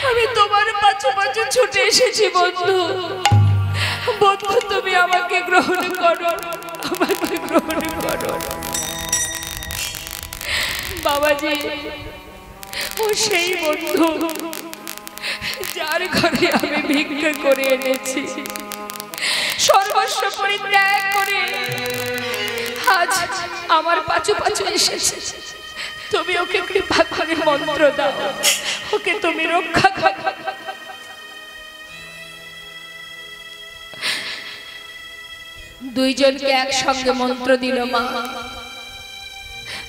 আমি তোমার পাছু পাছু ছুটে এসেছি বন্ধু। বন্ধু তুমি আমাকে গ্রহণ করো, আমাকে গ্রহণ করো। বাবাজি ও সেই বন্ধু যার ঘরে আমি ভিক্ষা করে এনেছি, সর্বস্ব পরিত্যাগ করে আজ আমার পাছু পাছু এসেছে। তুমি ওকে কৃপা করে মন্ত্র দাও, ওকে তুমি রক্ষা করো। দুইজনকে একসঙ্গে মন্ত্র দিল মা।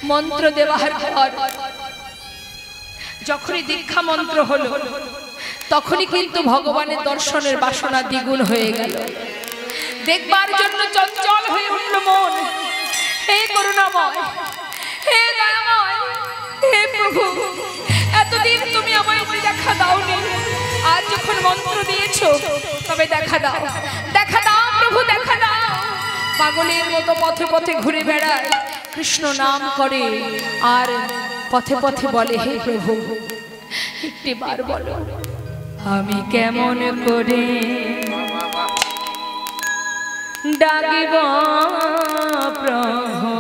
মন্ত্র দেওয়ার পর যখনই দীক্ষা মন্ত্র হলো তখনই কিন্তু ভগবানের দর্শনের বাসনা দ্বিগুণ হয়ে গেল। দেখবার জন্য চঞ্চল হয়ে উঠল মন। হে করুণাময়, হে দয়াময়, হে প্রভু, এতদিন তুমি আমায় দেখা দাওনি, আজ যখন মন্ত্র দিয়েছো তবে দেখা দাও, দেখা দাও প্রভু, দেখা দাও। পাগলের মতো পথে পথে ঘুরে বেড়ায়, কৃষ্ণ নাম করে আর পথে পথে বলে হে প্রভু একটি বার বলো আমি কেমন করে ডাকিব প্রভু,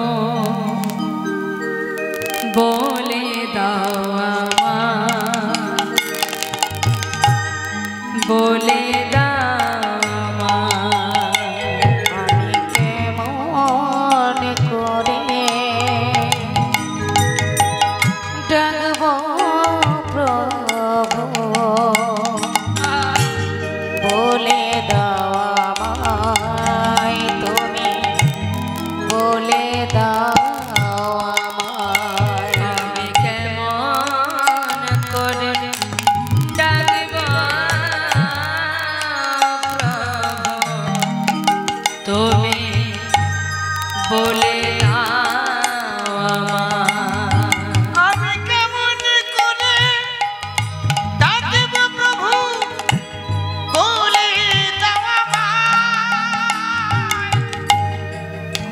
বলে দাও আমায়, বলে দাও আমায়, আমি কেমন করে ডাকব প্রভু, বলে দাও আমায়, তুমি বলে দাও আমায়। আমি কেমন করে ডাকিব প্রভু, তুমি বলে দাও আমায়। আমি কেমন করে ডাকিব প্রভু, বলে দাও আমায়,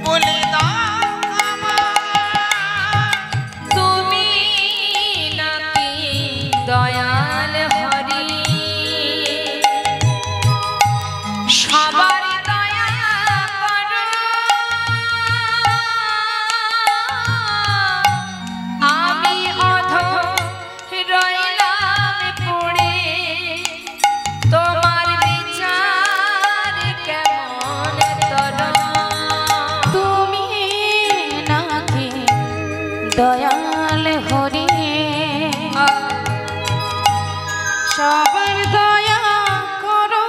বলে দাও আমায়। তুমি নাকি দয়াল হরি, সবার দয়া করো, আমি অধম রইলাম পড়ে, তোমার বিচার কেমন তরো। তুমি নাকি দয়াল হরি, সবার দয়া করো,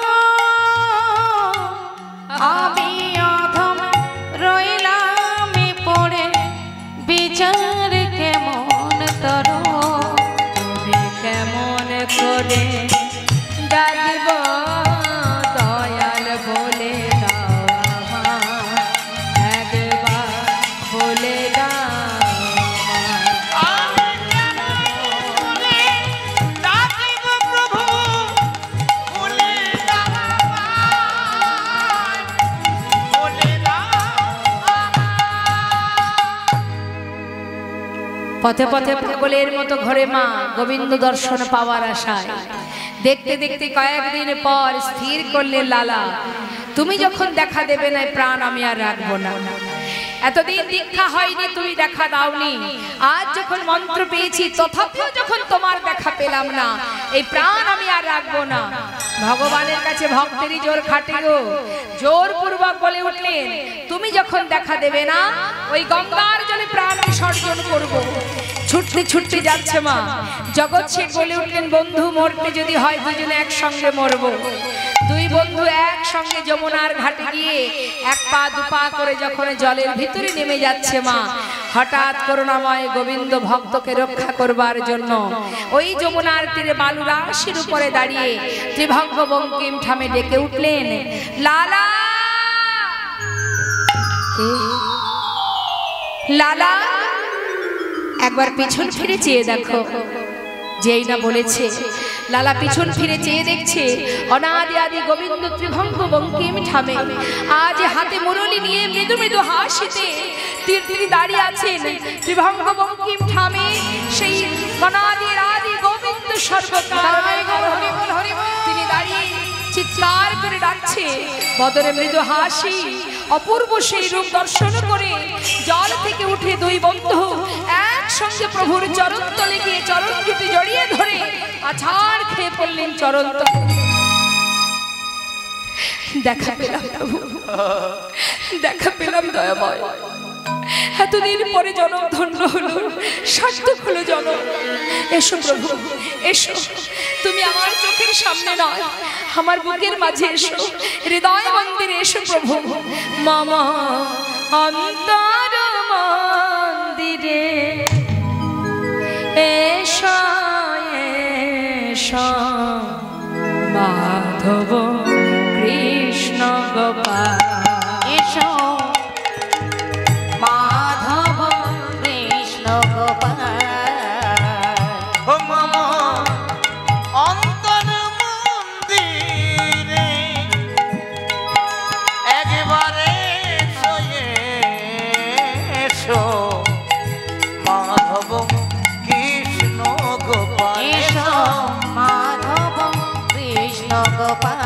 আমি অধম রইলাম পড়ে, বিচার কেমন তরো। তুমি কেমন করে ডাকব দয়াল, বলে দাও আমায়, একবার বলে দাও আমায়। আমি কেমন করে ডাকিব প্রভু, বলে দাও আমায়, বলে দাও আমায়। পথে পথে পাগলের মতো ঘরে মা গোবিন্দ দর্শন পাওয়ার আশায় দেখতে দেখতে কয়েকদিন পর স্থির করলে লালা, তুমি যখন দেখা দেবে না প্রাণ আমি আর রাখবো না। এতদিন দীক্ষা হয়নি, তুমি দেখা দাওনি, আজ যখন মন্ত্র পেয়েছি তথাপিও যখন তোমার দেখা পেলাম না, এই প্রাণ আমি আর রাখবো না। ভগবানের কাছে ভক্তেরই জোর খাটে গো। জোরপূর্বক বলে উঠলেন, তুমি যখন দেখা দেবে না, ওই গঙ্গার জলে প্রাণ বিসর্জন করব। ছুটতে ছুটতে যাচ্ছে মা। জগৎ শেঠ বলে উঠলেন, বন্ধু মরতে যদি হয় দুজনে একসঙ্গে মরবো। দুই বন্ধু একসঙ্গে যমুনার ঘাটে গিয়ে এক পা দুপা করে যখন জলের ভিতরে নেমে যাচ্ছে মা, হঠাৎ করুণাময় গোবিন্দ ভক্তকে রক্ষা করবার জন্য ওই যমুনার তীরে বালু রাশির উপরে দাঁড়িয়ে ত্রিভঙ্গ বঙ্কিম ঠামে ডেকে উঠলেন, লালা লালা, একবার পিছন ফিরে চেয়ে দেখো। যেই না বলেছে, লালা পিছন ফিরে চেয়ে দেখছে অনাদি আদি গোবিন্দ ত্রিভঙ্গ বঙ্কিম ঠামে আজ হাতে মুরলি নিয়ে মৃদু মৃদু হাসিতে তিনি দাঁড়িয়ে আছেন ত্রিভঙ্গ বঙ্কিম ঠামে। সেই অনাদি আদি গোবিন্দ সর্বকাল তিনি দাঁড়িয়ে চিৎকার করে ডাকছে, বদরে মৃদু হাসি, অপূর্ব সেই রূপ দর্শন করে জল থেকে উঠে দুই বন্ধু একসঙ্গে প্রভুর চরণ তলে গিয়ে চরণ দুটি জড়িয়ে ধরে আছাড় খেয়ে পড়লেন চরণ তলে। দেখা পেলাম প্রভু, দেখা পেলাম দয়াময়, এতদিন পরে জনম ধন্য হলো, সার্থক হলো জনম। এসো প্রভু এসো, তুমি আমার চোখের সামনে নয়, আমার বুকের মাঝে এসো, হৃদয় মন্দিরে এসো প্রভু। মামা অন্তর মন্দিরে এসো এসো, মাধব কৃষ্ণ গোপাল এসো, মাধব কৃষ্ণ গোপাল। ও মামা অন্তর মন্দিরে একবারে এসো, মাধব কৃষ্ণ গোপাল। এসো, মাধব কৃষ্ণ গোপাল।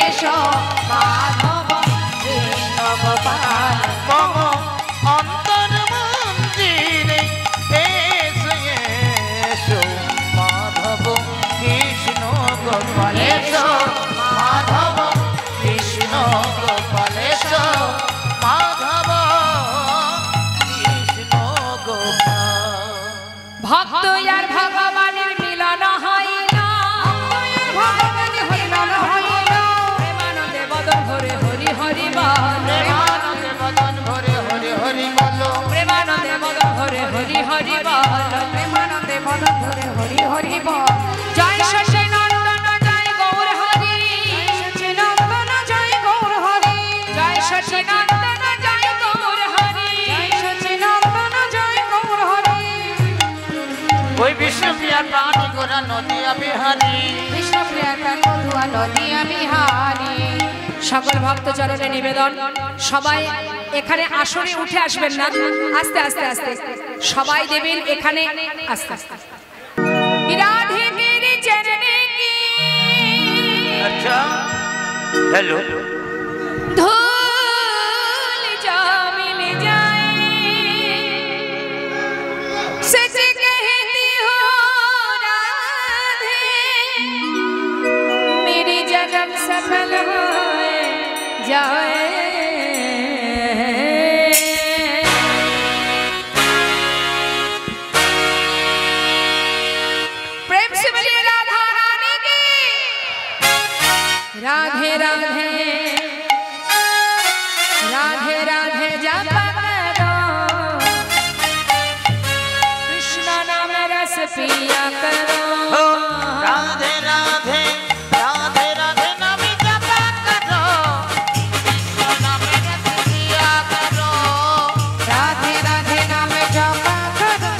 এসো, মাধব কৃষ্ণ গোপাল। মম অন্তর মন্দিরে এসো এসো, মাধব কৃষ্ণ গোপাল। এসো মাধব কৃষ্ণ গোপাল। এসো মাধব কৃষ্ণ গোপাল। ভক্ত আর ভগবানের মিলন হয় না, ভগবানের মিলন হয় না, প্রেমানন্দে বদন ভরে হরি হরি বল, প্রেমানন্দে বদন ভরে হরি হরি বল, প্রেমানন্দে বদন ভরে হরি হরি বল, প্রেমানন্দে বদন ভরে হরি হরি বল। জয় শশী নন্দন জয় গৌর হরি, শশী নন্দন জয় গৌর হরি, জয় শশী নন্দন জয় গৌর হরি, শশী নন্দন জয় গৌর হরি। ওই বিষ্ণুপ্রিয়া প্রাণী গোরা নদিয়া বিহারী, বিষ্ণুপ্রিয়া প্রাণধুয়া নদিয়া বিহারী। সকল ভক্ত চরণে নিবেদন, সবাই এখানে আসরে উঠে আসবেন না, আস্তে আস্তে আস্তে সবাই দেবেন এখানে, আস্তে আস্তে। রাধে তেরে চরণে কি আচ্ছা हेलो धूल जा मिल जाए, सच कहती हो राधे, मेरी जन्म सफल हो जाए। प्रेम से बोलिए राधा रानी की। राधे राधे राधे राधे जप करो, कृष्ण नाम रस पिया करो राधे राधे राधे राधे नाम जपा करो कृष्ण नाम रस पिया करो राधे राधे नाम जपा करो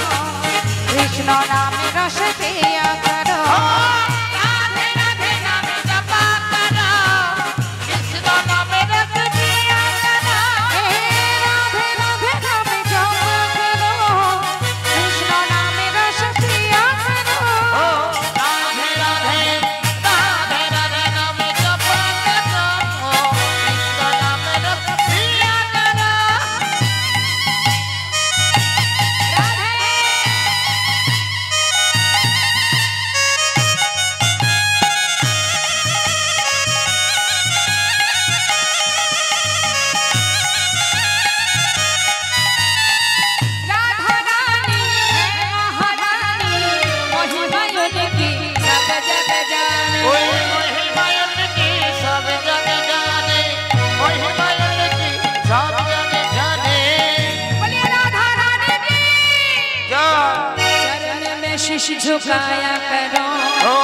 कृष्ण नाम रस पिया करो राधे राधे नाम जपा करो कृष्ण नाम रस पिया करो राधे राधे नाम जपा करो कृष्ण नाम रस पिया करो राधे राधे राधे राधे नाम जपा करो कृष्ण नाम रस पिया करो राधा रानी है महारानी महिमा उनकी सब जग जाने ओए महिमा उनकी सब जग जाने महिमा उनकी सब जग जाने बोलिए राधा रानी की जय चरण में शीश झुकाया करो ओ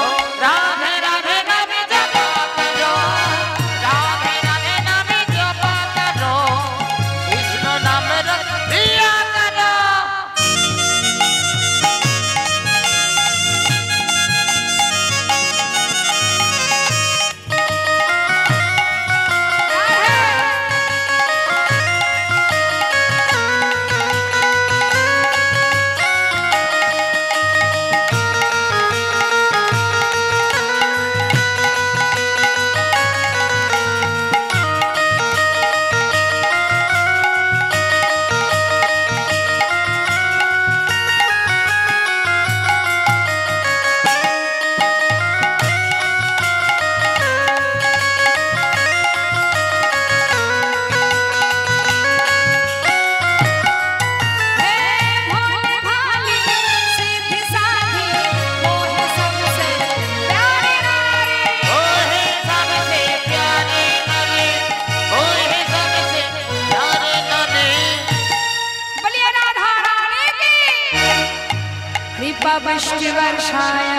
राधे राधे नाम जपा करो राधे राधे नाम जपा करो कृष्ण नाम रस पिया करो भोले भाली सीधी साधी मोह सबसे प्यारी नारी ओहे सबसे प्यारे नरे ओहे सबसे प्यारे नरे बोलिए राधा रानी की कृपा वृष्टि वर्षाया